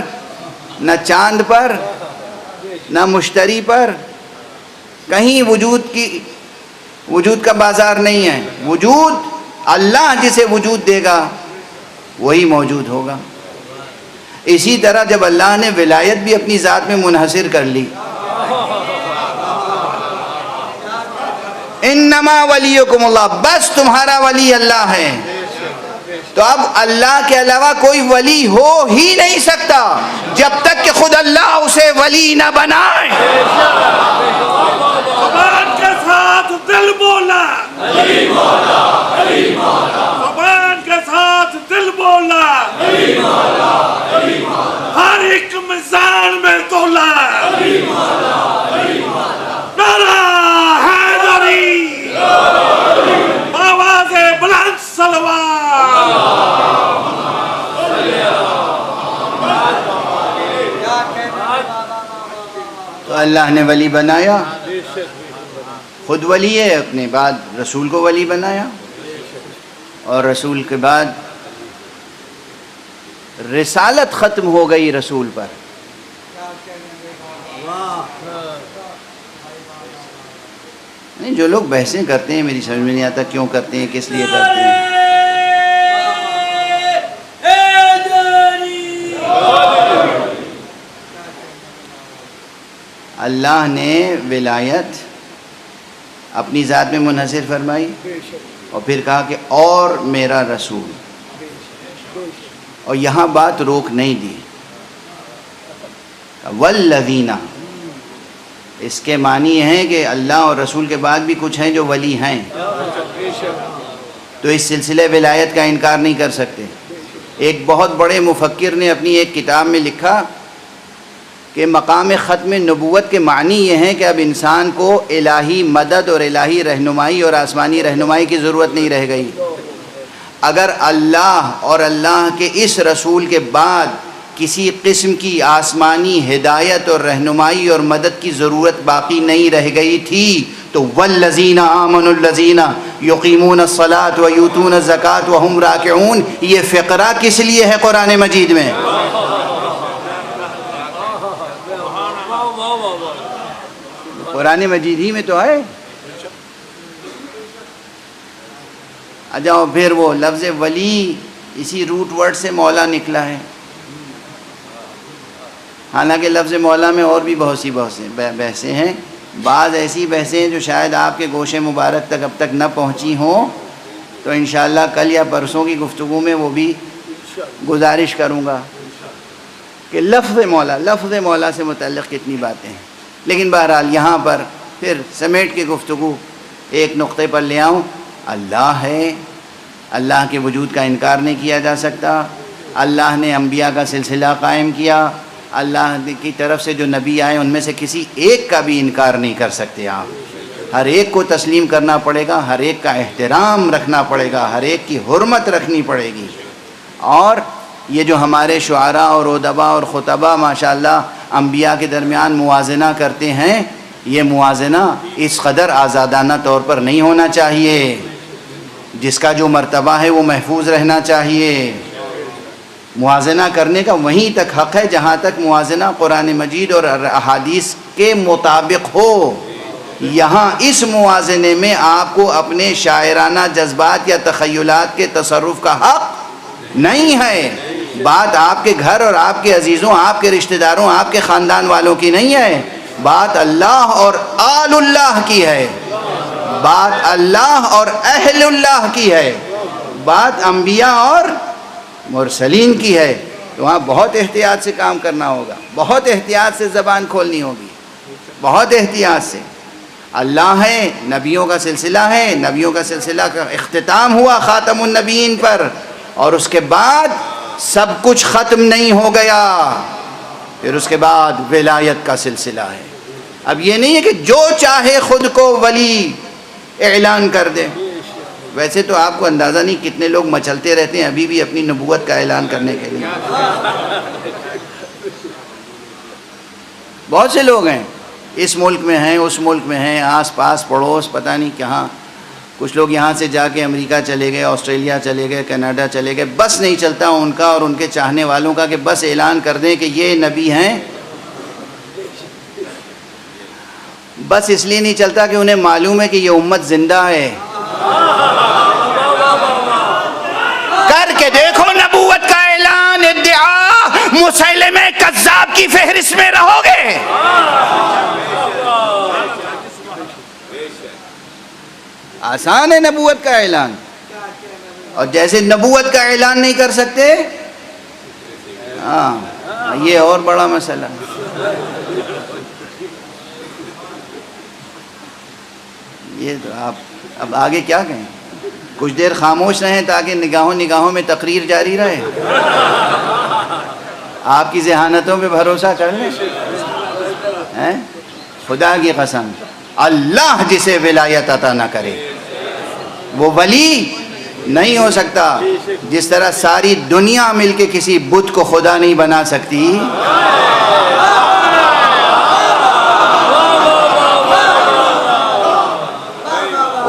نہ چاند پر، نہ مشتری پر، کہیں وجود کا بازار نہیں ہے۔ وجود اللہ جسے وجود دے گا وہی موجود ہوگا۔ اسی طرح جب اللہ نے ولایت بھی اپنی ذات میں منحصر کر لی، انما ولیکم اللہ، بس تمہارا ولی اللہ ہے، تو اب اللہ کے علاوہ کوئی ولی ہو ہی نہیں سکتا جب تک کہ خود اللہ اسے ولی نہ بنائے۔ زبان کے ساتھ دل بولا، زبان کے ساتھ دل بولا، ہر ایک میزان میں تولا، نعرہ حیدری، آواز بلند صلوات۔ تو اللہ نے ولی بنایا، خود ولی ہے، اپنے بعد رسول کو ولی بنایا، اور رسول کے بعد رسالت ختم ہو گئی رسول پر۔ نہیں، جو لوگ بحثیں کرتے ہیں میری سمجھ میں نہیں آتا کیوں کرتے ہیں، کس لیے کرتے ہیں۔ اللہ نے ولایت اپنی ذات میں منحصر فرمائی اور پھر کہا کہ اور میرا رسول، اور یہاں بات روک نہیں دی۔ والذین، اس کے معنی یہ ہے کہ اللہ اور رسول کے بعد بھی کچھ ہیں جو ولی ہیں، تو اس سلسلہ ولایت کا انکار نہیں کر سکتے۔ ایک بہت بڑے مفکر نے اپنی ایک کتاب میں لکھا کہ مقام ختم نبوت کے معنی یہ ہیں کہ اب انسان کو الہی مدد اور الہی رہنمائی اور آسمانی رہنمائی کی ضرورت نہیں رہ گئی۔ اگر اللہ اور اللہ کے اس رسول کے بعد کسی قسم کی آسمانی ہدایت اور رہنمائی اور مدد کی ضرورت باقی نہیں رہ گئی تھی تو والذین آمنوا الذین یقیمون الصلاۃ ویؤتون الزکاۃ وہم راکعون، یہ فقرہ کس لیے ہے قرآن مجید میں؟ قرآن مجید ہی میں تو ہے۔ اجاؤ پھر وہ لفظ ولی اسی روٹ ورڈ سے مولا نکلا ہے، حالانکہ لفظ مولا میں اور بھی بہت سی بحثیں ہیں، بعض ایسی بحثیں ہیں جو شاید آپ کے گوشے مبارک تک اب تک نہ پہنچی ہوں، تو انشاءاللہ کل یا پرسوں کی گفتگو میں وہ بھی گزارش کروں گا کہ لفظ مولا سے متعلق کتنی باتیں ہیں۔ لیکن بہرحال یہاں پر پھر سمیٹ کے گفتگو ایک نقطے پر لے آؤں، اللہ ہے، اللہ کے وجود کا انکار نہیں کیا جا سکتا، اللہ نے انبیاء کا سلسلہ قائم کیا، اللہ کی طرف سے جو نبی آئے ان میں سے کسی ایک کا بھی انکار نہیں کر سکتے آپ، ہر ایک کو تسلیم کرنا پڑے گا، ہر ایک کا احترام رکھنا پڑے گا، ہر ایک کی حرمت رکھنی پڑے گی۔ اور یہ جو ہمارے شعراء اور ادباء اور خطباء ماشاءاللہ انبیاء کے درمیان موازنہ کرتے ہیں، یہ موازنہ اس قدر آزادانہ طور پر نہیں ہونا چاہیے، جس کا جو مرتبہ ہے وہ محفوظ رہنا چاہیے۔ موازنہ کرنے کا وہیں تک حق ہے جہاں تک موازنہ قرآن مجید اور احادیث کے مطابق ہو۔ یہاں اس موازنے میں آپ کو اپنے شاعرانہ جذبات یا تخیلات کے تصرف کا حق نہیں ہے۔ بات آپ کے گھر اور آپ کے عزیزوں، آپ کے رشتہ داروں، آپ کے خاندان والوں کی نہیں ہے، بات اللہ اور آل اللہ کی ہے، بات اللہ اور اہل اللہ کی ہے، بات انبیاء اور مرسلین کی ہے۔ تو وہاں بہت احتیاط سے کام کرنا ہوگا، بہت احتیاط سے زبان کھولنی ہوگی، بہت احتیاط سے۔ اللہ ہے، نبیوں کا سلسلہ ہے، نبیوں کا سلسلہ کا اختتام ہوا خاتم النبیین پر، اور اس کے بعد سب کچھ ختم نہیں ہو گیا، پھر اس کے بعد ولایت کا سلسلہ ہے۔ اب یہ نہیں ہے کہ جو چاہے خود کو ولی اعلان کر دے. ویسے تو آپ کو اندازہ نہیں کتنے لوگ مچلتے رہتے ہیں ابھی بھی اپنی نبوت کا اعلان کرنے کے لیے. بہت سے لوگ ہیں، اس ملک میں ہیں، اس ملک میں ہیں، آس پاس پڑوس پتہ نہیں کہاں. کچھ لوگ یہاں سے جا کے امریکہ چلے گئے، آسٹریلیا چلے گئے، کینیڈا چلے گئے. بس نہیں چلتا ان کا اور ان کے چاہنے والوں کا کہ بس اعلان کر دیں کہ یہ نبی ہیں. بس اس لیے نہیں چلتا کہ انہیں معلوم ہے کہ یہ امت زندہ ہے. کر کے دیکھو نبوت کا اعلان، ادعا، مسیلمہ کذاب کی فہرست میں رہو گے. آسان ہے نبوت کا اعلان. اور جیسے نبوت کا اعلان نہیں کر سکتے، ہاں یہ اور بڑا مسئلہ. یہ تو آپ اب آگے کیا کہیں؟ کچھ دیر خاموش رہیں تاکہ نگاہوں میں تقریر جاری رہے. آپ کی ذہانتوں پہ بھروسہ کر لیں. خدا کی قسم، اللہ جسے ولایت عطا نہ کرے وہ ولی نہیں ہو سکتا. جس طرح ساری دنیا مل کے کسی بت کو خدا نہیں بنا سکتی،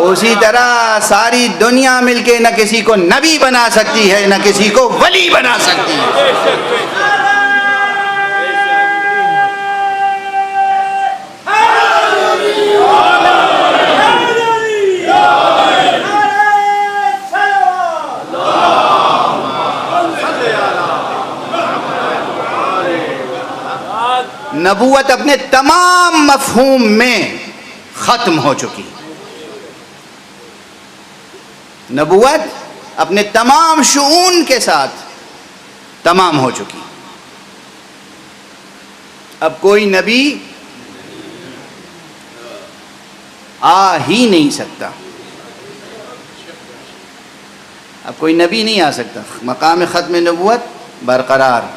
اسی طرح ساری دنیا مل کے نہ کسی کو نبی بنا سکتی ہے، نہ کسی کو ولی بنا سکتی ہے. نبوت اپنے تمام مفہوم میں ختم ہو چکی. نبوت اپنے تمام شؤون کے ساتھ تمام ہو چکی. اب کوئی نبی آ ہی نہیں سکتا. اب کوئی نبی نہیں آ سکتا. مقام ختم نبوت برقرار،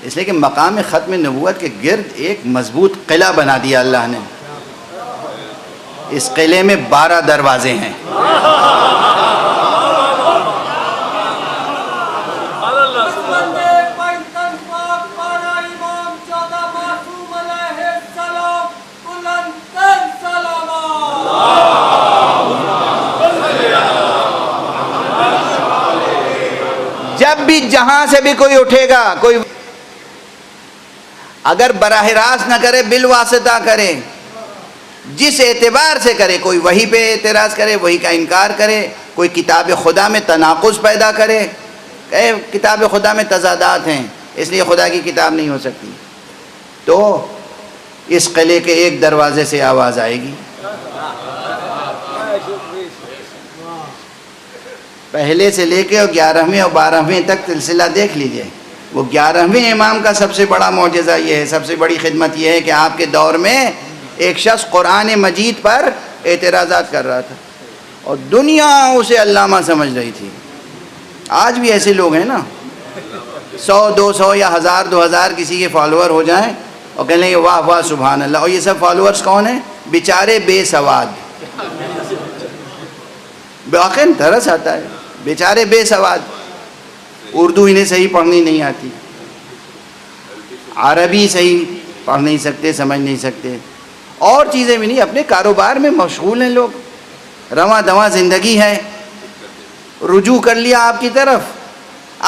اس لیے کہ مقام ختم نبوت کے گرد ایک مضبوط قلعہ بنا دیا اللہ نے. اس قلعے میں 12 دروازے ہیں. جب بھی جہاں سے بھی کوئی اٹھے گا، کوئی اگر براہ راست نہ کرے، بالواسطہ کرے، جس اعتبار سے کرے، کوئی وحی پہ اعتراض کرے، وحی کا انکار کرے، کوئی کتاب خدا میں تناقض پیدا کرے، کہے کتاب خدا میں تضادات ہیں اس لیے خدا کی کتاب نہیں ہو سکتی، تو اس قلعے کے ایک دروازے سے آواز آئے گی. پہلے سے لے کے 11ویں اور 12ویں تک سلسلہ دیکھ لیجئے. وہ 11ویں امام کا سب سے بڑا معجزہ یہ ہے، سب سے بڑی خدمت یہ ہے کہ آپ کے دور میں ایک شخص قرآن مجید پر اعتراضات کر رہا تھا اور دنیا اسے علامہ سمجھ رہی تھی. آج بھی ایسے لوگ ہیں نا، 100 200 یا 1000 2000 کسی کے فالوور ہو جائیں اور کہہ لیں گے واہ واہ سبحان اللہ. اور یہ سب فالوورز کون ہیں؟ بیچارے بے سواد. واقعی ترس آتا ہے، بیچارے بے سواد. اردو انہیں صحیح پڑھنی نہیں آتی، عربی صحیح پڑھ نہیں سکتے، سمجھ نہیں سکتے، اور چیزیں بھی نہیں. اپنے کاروبار میں مشغول ہیں لوگ، رواں دواں زندگی ہے. رجوع کر لیا آپ کی طرف،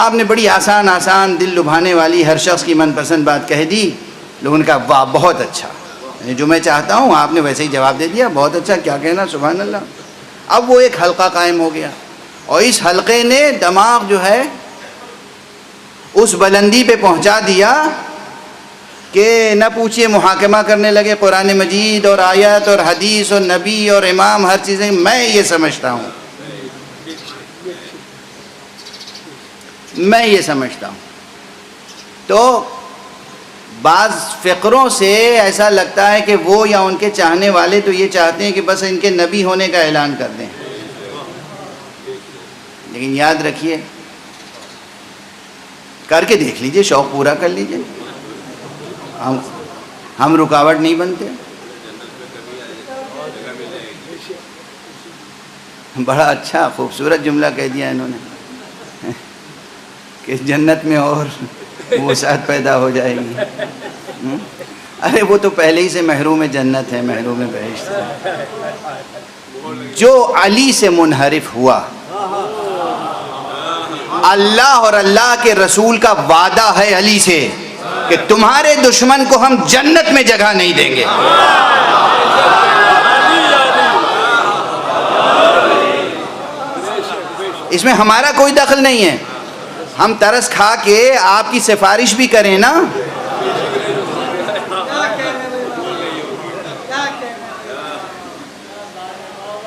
آپ نے بڑی آسان دل لبھانے والی ہر شخص کی من پسند بات کہہ دی. لوگوں نے کہا واہ بہت اچھا، جو میں چاہتا ہوں آپ نے ویسے ہی جواب دے دیا، بہت اچھا، کیا کہنا، سبحان اللہ. اب وہ ایک حلقہ قائم ہو گیا اور اس حلقے نے دماغ جو ہے اس بلندی پہ پہنچا دیا کہ نہ پوچھئے. محاکمہ کرنے لگے قرآن مجید اور آیت اور حدیث اور نبی اور امام، ہر چیزیں میں یہ سمجھتا ہوں، میں یہ سمجھتا ہوں. تو بعض فقروں سے ایسا لگتا ہے کہ وہ یا ان کے چاہنے والے تو یہ چاہتے ہیں کہ بس ان کے نبی ہونے کا اعلان کر دیں. لیکن یاد رکھیے، کر کے دیکھ لیجئے، شوق پورا کر لیجئے. ہم رکاوٹ نہیں بنتے؟ بڑا اچھا خوبصورت جملہ کہہ دیا انہوں نے کہ جنت میں اور وسعت پیدا ہو جائے گی۔ ارے وہ تو پہلے ہی سے محروم جنت ہے، محروم بہشت ہے۔ جو علی سے منحرف ہوا، اللہ اور اللہ کے رسول کا وعدہ ہے علی سے کہ تمہارے دشمن کو ہم جنت میں جگہ نہیں دیں گے۔ اس میں ہمارا کوئی دخل نہیں ہے۔ ہم ترس کھا کے آپ کی سفارش بھی کریں نا،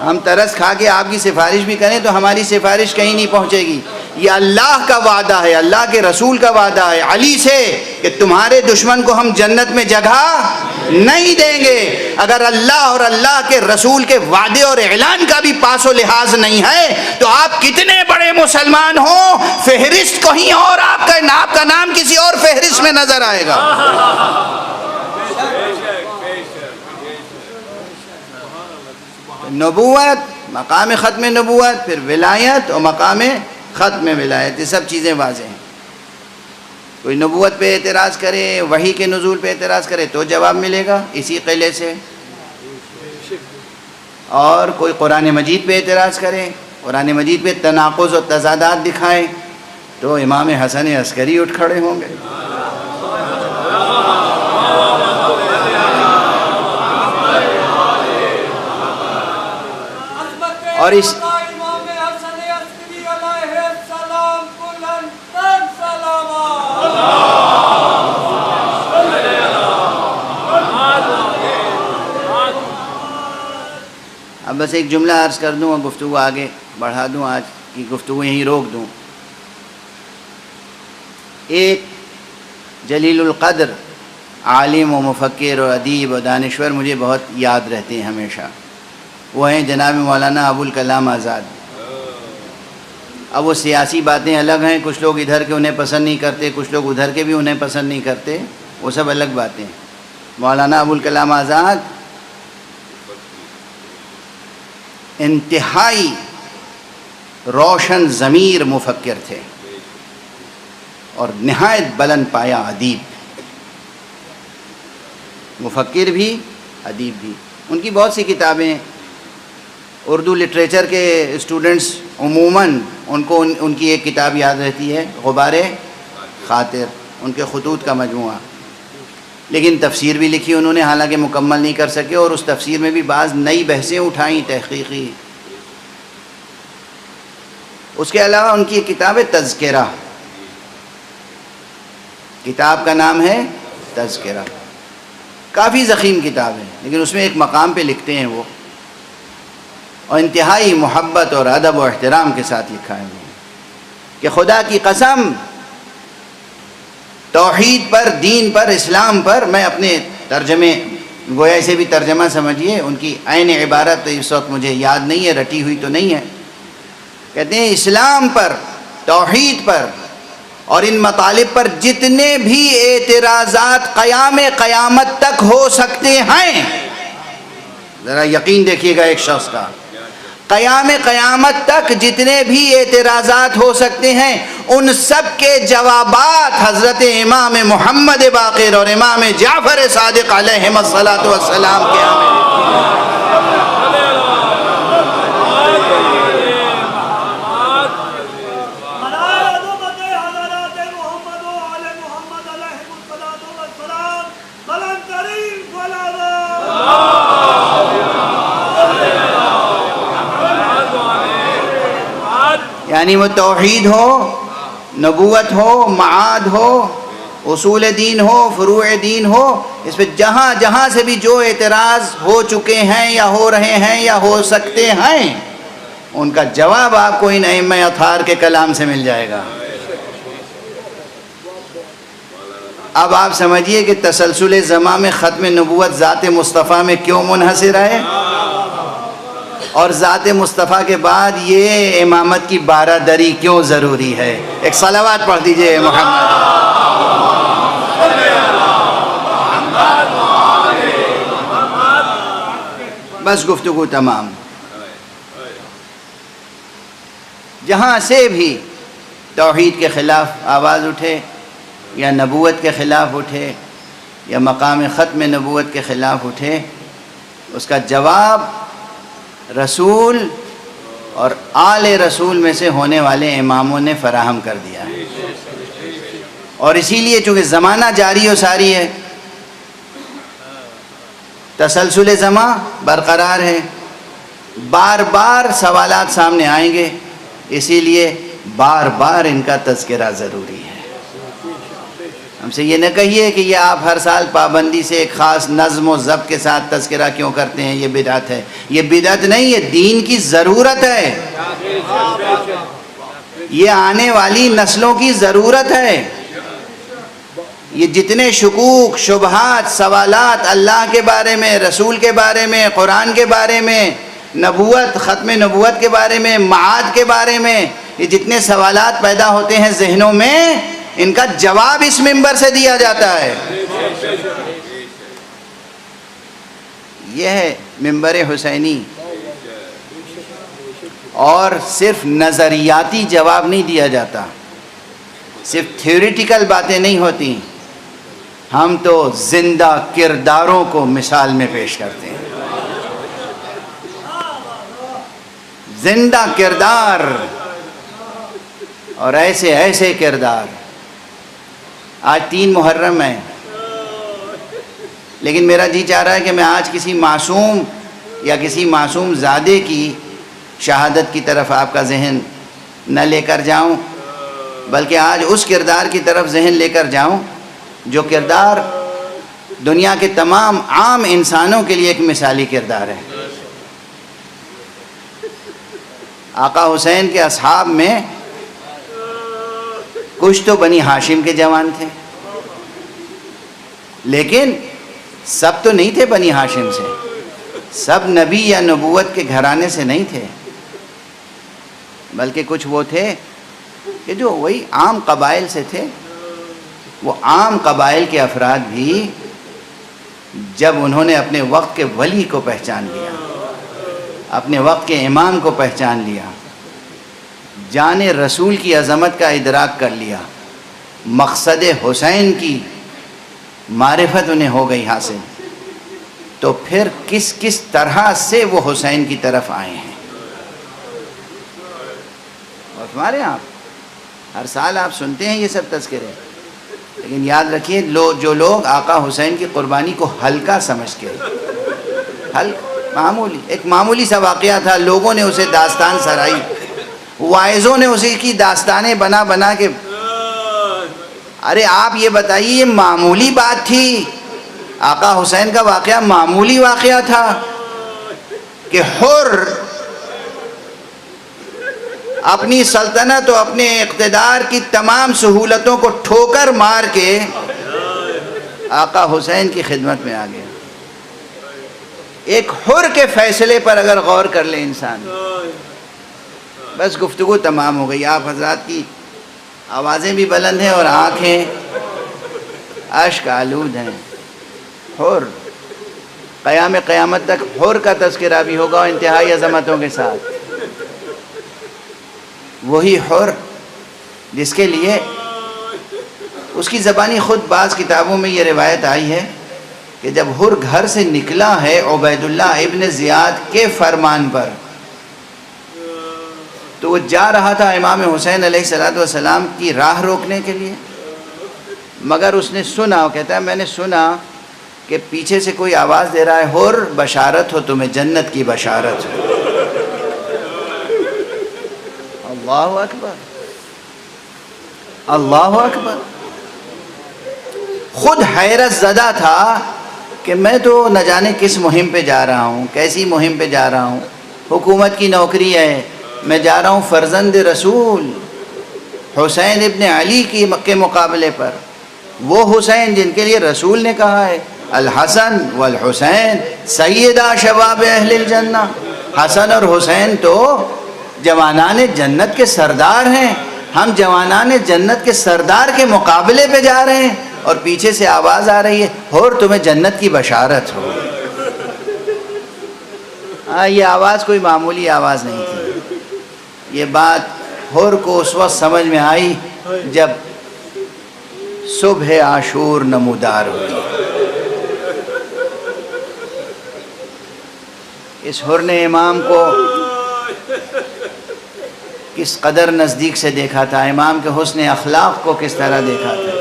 ہم ترس کھا کے آپ کی سفارش بھی کریں تو ہماری سفارش کہیں نہیں پہنچے گی۔ یہ اللہ کا وعدہ ہے، اللہ کے رسول کا وعدہ ہے علی سے کہ تمہارے دشمن کو ہم جنت میں جگہ نہیں دیں گے۔ اگر اللہ اور اللہ کے رسول کے وعدے اور اعلان کا بھی پاس و لحاظ نہیں ہے تو آپ کتنے بڑے مسلمان ہوں، فہرست کہیں اور آپ کا نام کسی اور فہرست میں نظر آئے گا۔ نبوت، مقام ختم نبوت، پھر ولایت اور مقام ختم ولایت، یہ سب چیزیں واضح ہیں۔ کوئی نبوت پہ اعتراض کرے، وحی کے نزول پہ اعتراض کرے تو جواب ملے گا اسی قلعے سے، اور کوئی قرآن مجید پہ اعتراض کرے، قرآن مجید پہ تناقض و تضادات دکھائے تو امام حسن عسکری اٹھ کھڑے ہوں گے۔ اور اس اب بس ایک جملہ عرض کر دوں اور گفتگو آگے بڑھا دوں، آج کی گفتگو یہیں روک دوں۔ ایک جلیل القدر عالم و مفکر و ادیب و دانشور مجھے بہت یاد رہتے ہیں ہمیشہ، وہ ہیں جناب مولانا ابوالکلام آزاد۔ اب وہ سیاسی باتیں الگ ہیں، کچھ لوگ ادھر کے انہیں پسند نہیں کرتے، کچھ لوگ ادھر کے بھی انہیں پسند نہیں کرتے، وہ سب الگ باتیں ہیں۔ مولانا ابوالکلام آزاد انتہائی روشن ضمیر مفکر تھے اور نہایت بلند پایا ادیب، مفکر بھی ادیب بھی۔ ان کی بہت سی کتابیں، اردو لٹریچر کے اسٹوڈنٹس عموماً ان کی ایک کتاب یاد رہتی ہے، غبار خاطر، ان کے خطوط کا مجموعہ۔ لیکن تفسیر بھی لکھی انہوں نے، حالانکہ مکمل نہیں کر سکے، اور اس تفسیر میں بھی بعض نئی بحثیں اٹھائیں تحقیقی۔ اس کے علاوہ ان کی ایک کتاب ہے تذکرہ، کتاب کا نام ہے تذکرہ، کافی ضخیم کتاب ہے، لیکن اس میں ایک مقام پہ لکھتے ہیں وہ، اور انتہائی محبت اور ادب و احترام کے ساتھ لکھا ہے وہ، کہ خدا کی قسم توحید پر، دین پر، اسلام پر، میں اپنے ترجمے گویا اسے بھی ترجمہ سمجھیے، ان کی عین عبارت تو اس وقت مجھے یاد نہیں ہے، رٹی ہوئی تو نہیں ہے، کہتے ہیں اسلام پر، توحید پر اور ان مطالب پر جتنے بھی اعتراضات قیام قیامت تک ہو سکتے ہیں، ذرا یقین دیکھیے گا ایک شخص کا، قیام قیامت تک جتنے بھی اعتراضات ہو سکتے ہیں ان سب کے جوابات حضرت امام محمد باقر اور امام جعفر صادق علیہم الصلاۃ والسلام کے یعنی وہ توحید ہو، نبوت ہو، معاد ہو، اصول دین ہو، فروع دین ہو، اس پہ جہاں جہاں سے بھی جو اعتراض ہو چکے ہیں یا ہو رہے ہیں یا ہو سکتے ہیں، ان کا جواب آپ کو ان ائمہ اطہار کے کلام سے مل جائے گا۔ اب آپ سمجھیے کہ تسلسل زمان میں ختم نبوت ذات مصطفیٰ میں کیوں منحصر ہے، اور ذات مصطفیٰ کے بعد یہ امامت کی بارہ دری کیوں ضروری ہے۔ ایک صلوات پڑھ دیجئے محمد بس گفتگو تمام. جہاں سے بھی توحید کے خلاف آواز اٹھے یا نبوت کے خلاف اٹھے یا مقام ختم نبوت کے خلاف اٹھے، اس کا جواب رسول اور آل رسول میں سے ہونے والے اماموں نے فراہم کر دیا ہے. اور اسی لیے چونکہ زمانہ جاری و ساری ہے، تسلسل زمان برقرار ہے، بار بار سوالات سامنے آئیں گے، اسی لیے بار بار ان کا تذکرہ ضروری ہے. ہم سے یہ نہ کہیے کہ یہ آپ ہر سال پابندی سے ایک خاص نظم و ضبط کے ساتھ تذکرہ کیوں کرتے ہیں، یہ بدعت ہے. یہ بدعت نہیں، یہ دین کی ضرورت ہے، یہ آنے والی نسلوں کی ضرورت ہے. یہ جتنے شکوک، شبہات، سوالات اللہ کے بارے میں، رسول کے بارے میں، قرآن کے بارے میں، نبوت، ختم نبوت کے بارے میں، معاد کے بارے میں، یہ جتنے سوالات پیدا ہوتے ہیں ذہنوں میں، ان کا جواب اس منبر سے دیا جاتا ہے. یہ ہے منبر حسینی. اور صرف نظریاتی جواب نہیں دیا جاتا، صرف تھیوریٹیکل باتیں نہیں ہوتی، ہم تو زندہ کرداروں کو مثال میں پیش کرتے ہیں. زندہ کردار، اور ایسے ایسے کردار. آج 3 محرم ہے، لیکن میرا جی چاہ رہا ہے کہ میں آج کسی معصوم یا کسی معصوم زادے کی شہادت کی طرف آپ کا ذہن نہ لے کر جاؤں، بلکہ آج اس کردار کی طرف ذہن لے کر جاؤں جو کردار دنیا کے تمام عام انسانوں کے لیے ایک مثالی کردار ہے. آقا حسین کے اصحاب میں کچھ تو بنی ہاشم کے جوان تھے، لیکن سب تو نہیں تھے بنی ہاشم سے، سب نبی یا نبوت کے گھرانے سے نہیں تھے، بلکہ کچھ وہ تھے کہ جو وہی عام قبائل سے تھے. وہ عام قبائل کے افراد بھی جب انہوں نے اپنے وقت کے ولی کو پہچان لیا، اپنے وقت کے امام کو پہچان لیا، جان رسول کی عظمت کا ادراک کر لیا، مقصد حسین کی معرفت انہیں ہو گئی حاصل، تو پھر کس کس طرح سے وہ حسین کی طرف آئے ہیں. اور ہمارے یہاں ہر سال آپ سنتے ہیں یہ سب تذکرے، لیکن یاد رکھیے جو لوگ آقا حسین کی قربانی کو ہلکا سمجھ کے، ایک معمولی سا واقعہ تھا، لوگوں نے اسے داستان سرائی، واعظوں نے اسی کی داستانیں بنا بنا کے. ارے آپ یہ بتائیے، یہ معمولی بات تھی، آقا حسین کا واقعہ معمولی واقعہ تھا کہ حر اپنی سلطنت و اپنے اقتدار کی تمام سہولتوں کو ٹھوکر مار کے آقا حسین کی خدمت میں آ گیا. ایک حر کے فیصلے پر اگر غور کر لے انسان، بس گفتگو تمام ہو گئی. آپ حضرات کی آوازیں بھی بلند ہیں اور آنکھیں اشک آلود ہیں. حر، قیام قیامت تک حر کا تذکرہ بھی ہوگا انتہائی عظمتوں کے ساتھ. وہی حر جس کے لیے اس کی زبانی خود بعض کتابوں میں یہ روایت آئی ہے کہ جب حر گھر سے نکلا ہے عبید اللہ ابن زیاد کے فرمان پر، تو وہ جا رہا تھا امام حسین علیہ السلام کی راہ روکنے کے لیے، مگر اس نے سنا، وہ کہتا ہے میں نے سنا کہ پیچھے سے کوئی آواز دے رہا ہے، حر بشارت ہو تمہیں، جنت کی بشارت ہو. اللہ اکبر، اللہ اکبر. خود حیرت زدہ تھا کہ میں تو نہ جانے کس مہم پہ جا رہا ہوں، کیسی مہم پہ جا رہا ہوں، حکومت کی نوکری ہے، میں جا رہا ہوں فرزند رسول حسین ابن علی کے مقابلے پر. وہ حسین جن کے لیے رسول نے کہا ہے الحسن والحسین سیدہ شباب اہل الجنہ. حسن اور حسین تو جوانان جنت کے سردار ہیں. ہم جوانان جنت کے سردار کے مقابلے پہ جا رہے ہیں اور پیچھے سے آواز آ رہی ہے، اور تمہیں جنت کی بشارت ہو. یہ آواز کوئی معمولی آواز نہیں تھی. یہ بات حر کو اس وقت سمجھ میں آئی جب صبح عاشور نمودار ہوئی. اس حر نے امام کو کس قدر نزدیک سے دیکھا تھا، امام کے حسن اخلاق کو کس طرح دیکھا تھا،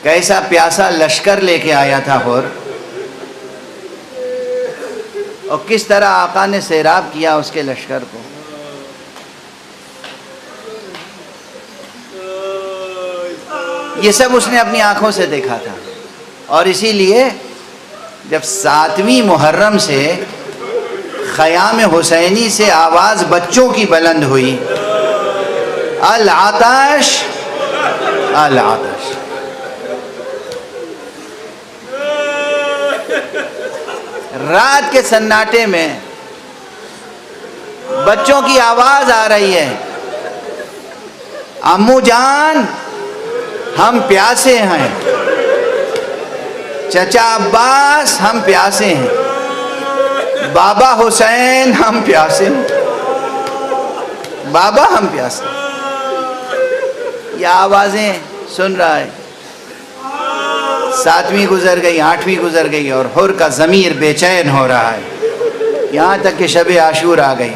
کیسا پیاسا لشکر لے کے آیا تھا حر، اور کس طرح آقا نے سیراب کیا اس کے لشکر کو. یہ سب اس نے اپنی آنکھوں سے دیکھا تھا. اور اسی لیے جب 7ویں محرم سے خیام حسینی سے آواز بچوں کی بلند ہوئی، العطش العطش، رات کے سناٹے میں بچوں کی آواز آ رہی ہے، امو جان ہم پیاسے ہیں، چچا عباس ہم پیاسے ہیں، بابا حسین ہم پیاسے ہیں، بابا ہم پیاسے ہیں. یہ آوازیں سن رہا ہے. 7ویں گزر گئی، 8ویں گزر گئی، اور حر کا ضمیر بے چین ہو رہا ہے. یہاں تک کہ شب عاشور آ گئی.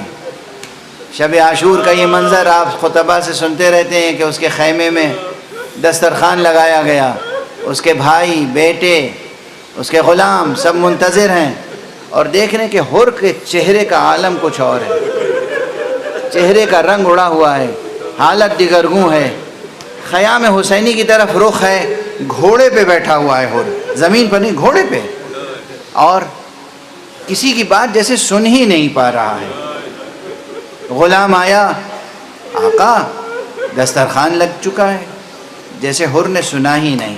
شب عاشور کا یہ منظر آپ خطبہ سے سنتے رہتے ہیں کہ اس کے خیمے میں دسترخوان لگایا گیا، اس کے بھائی، بیٹے، اس کے غلام سب منتظر ہیں، اور دیکھ رہے ہیں کہ حر کے چہرے کا عالم کچھ اور ہے. چہرے کا رنگ اڑا ہوا ہے، حالت دیگرگوں ہے. خیام حسینی کی طرف رخ ہے، گھوڑے پہ بیٹھا ہوا ہے حر، زمین پر نہیں، گھوڑے پہ، اور کسی کی بات جیسے سن ہی نہیں پا رہا ہے. غلام آیا، آقا دسترخوان لگ چکا ہے، جیسے حر نے سنا ہی نہیں.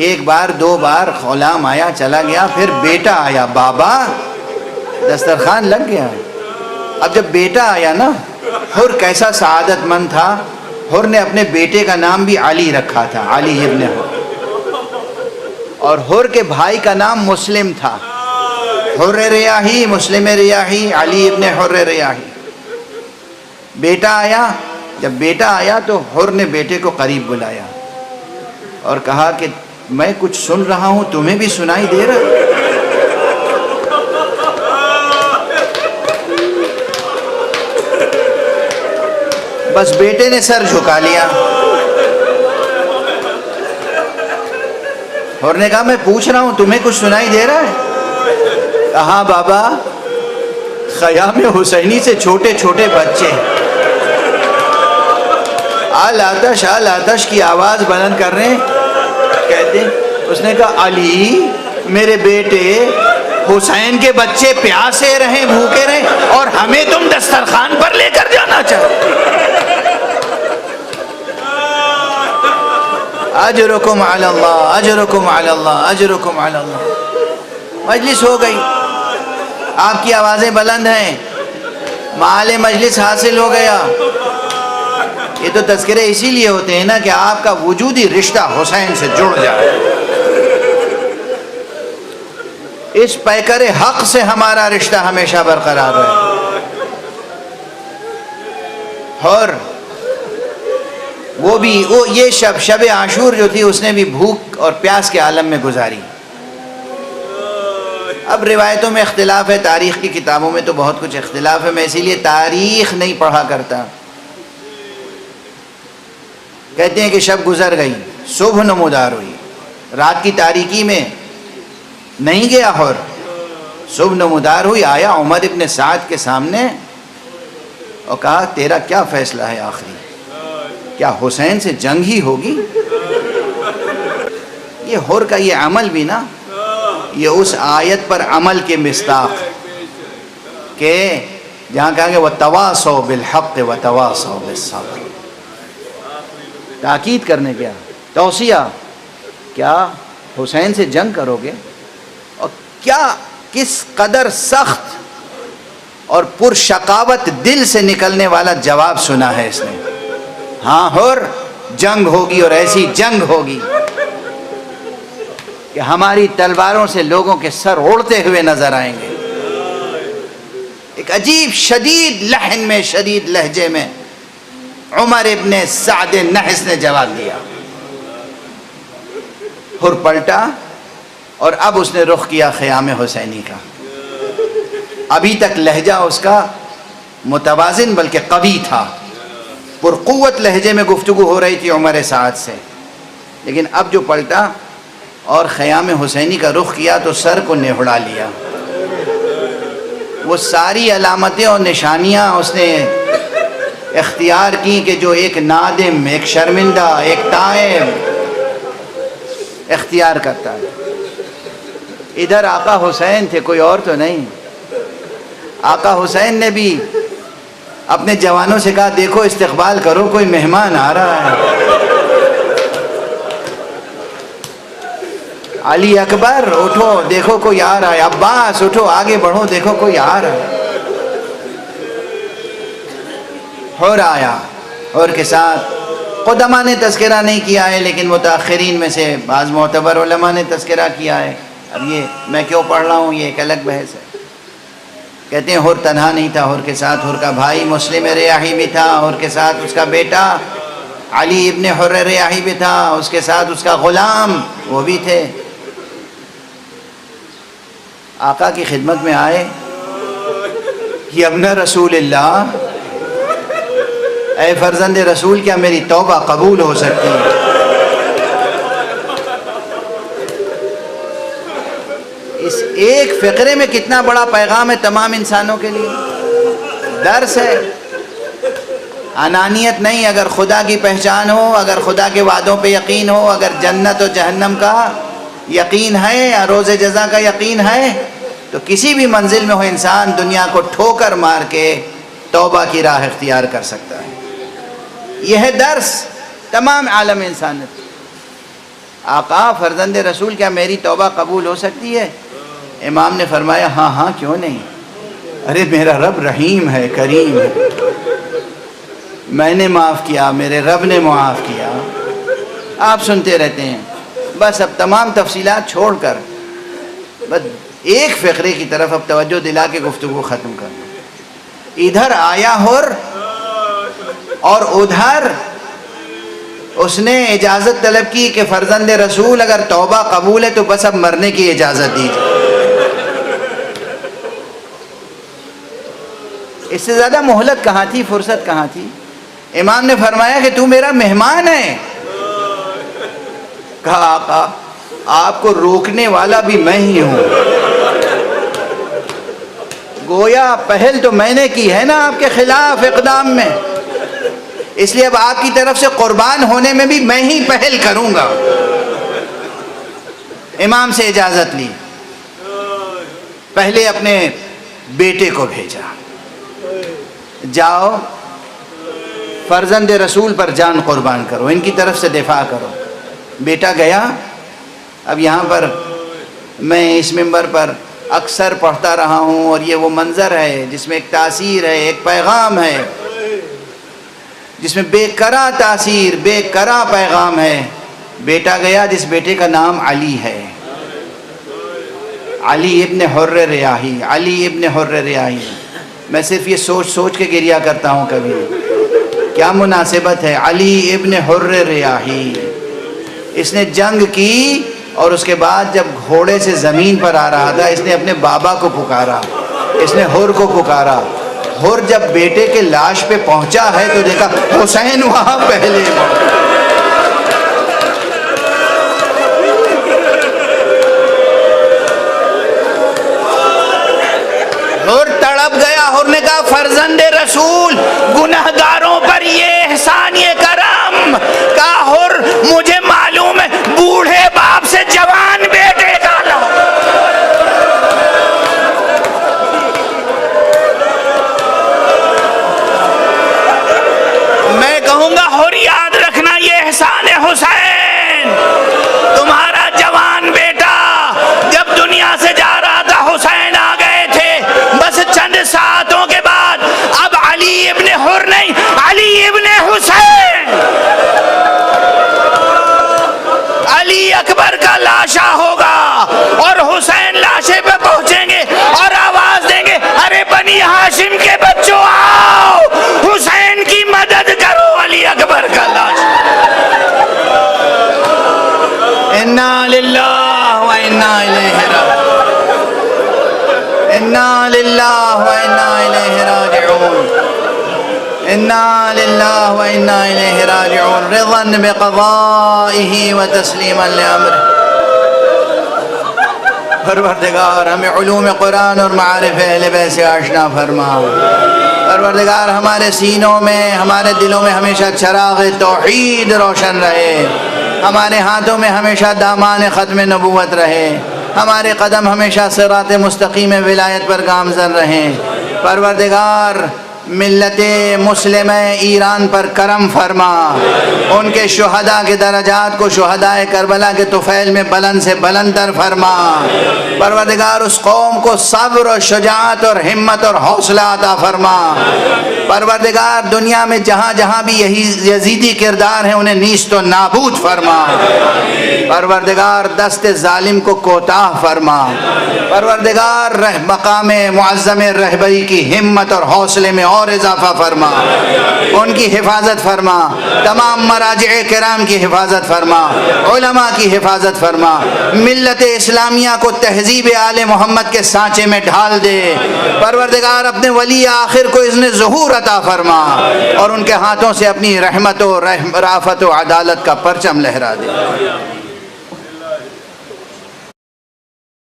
ایک بار، 2 بار غلام آیا، چلا گیا. پھر بیٹا آیا، بابا دسترخوان لگ گیا. اب جب بیٹا آیا نا، حر کیسا سعادت مند تھا. حر نے اپنے بیٹے کا نام بھی علی رکھا تھا، علی ابن حر، اور حر کے بھائی کا نام مسلم تھا، حر ریاحی، مسلم ریاحی، علی ابن حر ریاحی. بیٹا آیا. جب بیٹا آیا تو حر نے بیٹے کو قریب بلایا اور کہا کہ میں کچھ سن رہا ہوں، تمہیں بھی سنائی دے رہا؟ بس بیٹے نے سر جھکا لیا. حر نے کہا میں پوچھ رہا ہوں، تمہیں کچھ سنائی دے رہا ہے؟ کہا بابا خیام حسینی سے چھوٹے چھوٹے بچے العطش العطش کی آواز بلند کر رہے ہیں. کہتے ہیں، اس نے کہا علی میرے بیٹے حسین کے بچے پیاسے رہیں، بھوکے رہیں، اور ہمیں تم دسترخوان پر لے کر جانا چاہتے. اجرکم علی اللہ، اجرکم علی اللہ، اجرکم علی اللہ. مجلس ہو گئی، آپ کی آوازیں بلند ہیں، مال مجلس حاصل ہو گیا. یہ تو تذکرے اسی لیے ہوتے ہیں نا کہ آپ کا وجودی رشتہ حسین سے جڑ جائے. اس پیکر حق سے ہمارا رشتہ ہمیشہ برقرار رہے. اور یہ شب عاشور جو تھی، اس نے بھی بھوک اور پیاس کے عالم میں گزاری. اب روایتوں میں اختلاف ہے، تاریخ کی کتابوں میں تو بہت کچھ اختلاف ہے. میں اسی لیے تاریخ نہیں پڑھا کرتا. کہتے ہیں کہ شب گزر گئی، صبح نمودار ہوئی. رات کی تاریکی میں نہیں گیا حر، صبح نمودار ہوئی. آیا عمر ابن سعد کے سامنے اور کہا تیرا کیا فیصلہ ہے آخری؟ کیا حسین سے جنگ ہی ہوگی؟ یہ حر کا یہ عمل بھی نا، یہ اس آیت پر عمل کے مصداق کہ جہاں کہا کہ وَتَوَاصَوْا بِالْحَقِّ وَتَوَاصَوْا بِالصَّبْرِ، تاکید کرنے کیا، توصیہ، کیا حسین سے جنگ کرو گے؟ اور کیا کس قدر سخت اور پرشقاوت دل سے نکلنے والا جواب سنا ہے اس نے. ہاں حر، جنگ ہوگی اور ایسی جنگ ہوگی کہ ہماری تلواروں سے لوگوں کے سر اڑتے ہوئے نظر آئیں گے. ایک عجیب شدید لحن میں، شدید لہجے میں عمر ابن سعد نحس نے جواب دیا. حر پلٹا اور اب اس نے رخ کیا خیام حسینی کا. ابھی تک لہجہ اس کا متوازن بلکہ قوی تھا، پرقوت لہجے میں گفتگو ہو رہی تھی عمر سعد سے، لیکن اب جو پلٹا اور خیام حسینی کا رخ کیا تو سر کو نہڑا لیا. وہ ساری علامتیں اور نشانیاں اس نے اختیار کی کہ جو ایک نادم، ایک شرمندہ، ایک تائب اختیار کرتا ہے. ادھر آقا حسین تھے، کوئی اور تو نہیں. آقا حسین نے بھی اپنے جوانوں سے کہا دیکھو استقبال کرو، کوئی مہمان آ رہا ہے. علی اکبر اٹھو دیکھو کوئی آ رہا ہے. عباس اٹھو آگے بڑھو دیکھو کوئی آ رہا ہے. حر آیا. حر کے ساتھ قدماء نے تذکرہ نہیں کیا ہے، لیکن متاخرین میں سے بعض معتبر علماء نے تذکرہ کیا ہے. اب یہ میں کیوں پڑھ رہا ہوں، یہ ایک الگ بحث ہے. کہتے ہیں حر تنہا نہیں تھا، حر کے ساتھ حر کا بھائی مسلم ریاحی بھی تھا، حر کے ساتھ اس کا بیٹا علی ابن حر ریاحی بھی تھا، اس کے ساتھ اس کا غلام وہ بھی تھے. آقا کی خدمت میں آئے کہ ابن رسول اللہ، اے فرزند رسول، کیا میری توبہ قبول ہو سکتی ہے؟ اس ایک فقرے میں کتنا بڑا پیغام ہے تمام انسانوں کے لیے. درس ہے. انانیت نہیں، اگر خدا کی پہچان ہو، اگر خدا کے وعدوں پہ یقین ہو، اگر جنت و جہنم کا یقین ہے یا روز جزا کا یقین ہے، تو کسی بھی منزل میں ہو انسان دنیا کو ٹھوکر مار کے توبہ کی راہ اختیار کر سکتا ہے. یہ ہے درس تمام عالم انسانیت. آقا فرزند رسول، کیا میری توبہ قبول ہو سکتی ہے؟ امام نے فرمایا ہاں ہاں کیوں نہیں. ارے میرا رب رحیم ہے، کریم ہے، میں نے معاف کیا، میرے رب نے معاف کیا. آپ سنتے رہتے ہیں. بس اب تمام تفصیلات چھوڑ کر بس ایک فقرے کی طرف اب توجہ دلا کے گفتگو ختم کر دو. ادھر آیا حر اور ادھر اس نے اجازت طلب کی کہ فرزند رسول اگر توبہ قبول ہے تو بس اب مرنے کی اجازت دیجیے. اس سے زیادہ مہلت کہاں تھی، فرصت کہاں تھی؟ امام نے فرمایا کہ تو میرا مہمان ہے. کہا آقا آپ کو روکنے والا بھی میں ہی ہوں. گویا پہل تو میں نے کی ہے نا آپ کے خلاف اقدام میں، اس لیے اب آپ کی طرف سے قربان ہونے میں بھی میں ہی پہل کروں گا. امام سے اجازت لی. پہلے اپنے بیٹے کو بھیجا، جاؤ فرزند رسول پر جان قربان کرو، ان کی طرف سے دفاع کرو. بیٹا گیا. اب یہاں پر میں اس منبر پر اکثر پڑھتا رہا ہوں، اور یہ وہ منظر ہے جس میں ایک تاثیر ہے، ایک پیغام ہے، جس میں بے کرا تاثیر، بے کرا پیغام ہے. بیٹا گیا جس بیٹے کا نام علی ہے، علی ابن حر ریاحی. علی ابن حر ریاحی. میں صرف یہ سوچ سوچ کے گریہ کرتا ہوں کبھی، کیا مناسبت ہے. علی ابن حر ریاحی، اس نے جنگ کی اور اس کے بعد جب گھوڑے سے زمین پر آ رہا تھا اس نے اپنے بابا کو پکارا، اس نے حر کو پکارا. حر جب بیٹے کے لاش پہ پہنچا ہے تو دیکھا حسین وہاں پہلے. حر تڑپ گیا. حر نے کہا فرزند رسول گنہگاروں پر یہ احسان، یہ کرم. کہا حر مجھے معلوم ہے بوڑھے باپ سے جوان بیٹے کا لو. میں کہوں گا حر یاد رکھنا یہ احسان حسین. تمہارا جوان بیٹا جب دنیا سے جا رہا تھا حسین آ گئے تھے. بس چند ساعتوں کے بعد اب علی ابن حر نہیں، علی ابن حسین. للہ و انا الیہ راجعون انا للہ و انا الیہ راجعون رضا بقضائہ و تسلیما لامرہ۔ پروردگار ہمیں علوم قرآن اور معارف اہل بیت سے آشنا فرما۔ پروردگار ہمارے سینوں میں ہمارے دلوں میں ہمیشہ چراغ توحید روشن رہے، ہمارے ہاتھوں میں ہمیشہ دامان ختم نبوت رہے، ہمارے قدم ہمیشہ صراط مستقیم ولایت پر گامزن رہیں۔ پروردگار ملت مسلمہ ایران پر کرم فرما، ان کے شہداء کے درجات کو شہداء کربلا کے طفیل میں بلند سے بلندر فرما۔ پروردگار اس قوم کو صبر اور شجاعت اور ہمت اور حوصلہ عطا فرما۔ پروردگار دنیا میں جہاں جہاں بھی یہی یزیدی کردار ہیں انہیں نیست و نابود فرما۔ پروردگار دست ظالم کو کوتاہ فرما۔ پروردگار مقام معظم رہبری کی ہمت اور حوصلے میں اور اضافہ فرما، ان کی حفاظت فرما، تمام مراجع کرام کی حفاظت فرما، علماء کی حفاظت فرما، ملت اسلامیہ کو تہذیب آل محمد کے سانچے میں ڈھال دے۔ پروردگار اپنے ولی آخر کو اذن ظہور عطا فرما اور ان کے ہاتھوں سے اپنی رحمت و رافت و عدالت کا پرچم لہرا دے۔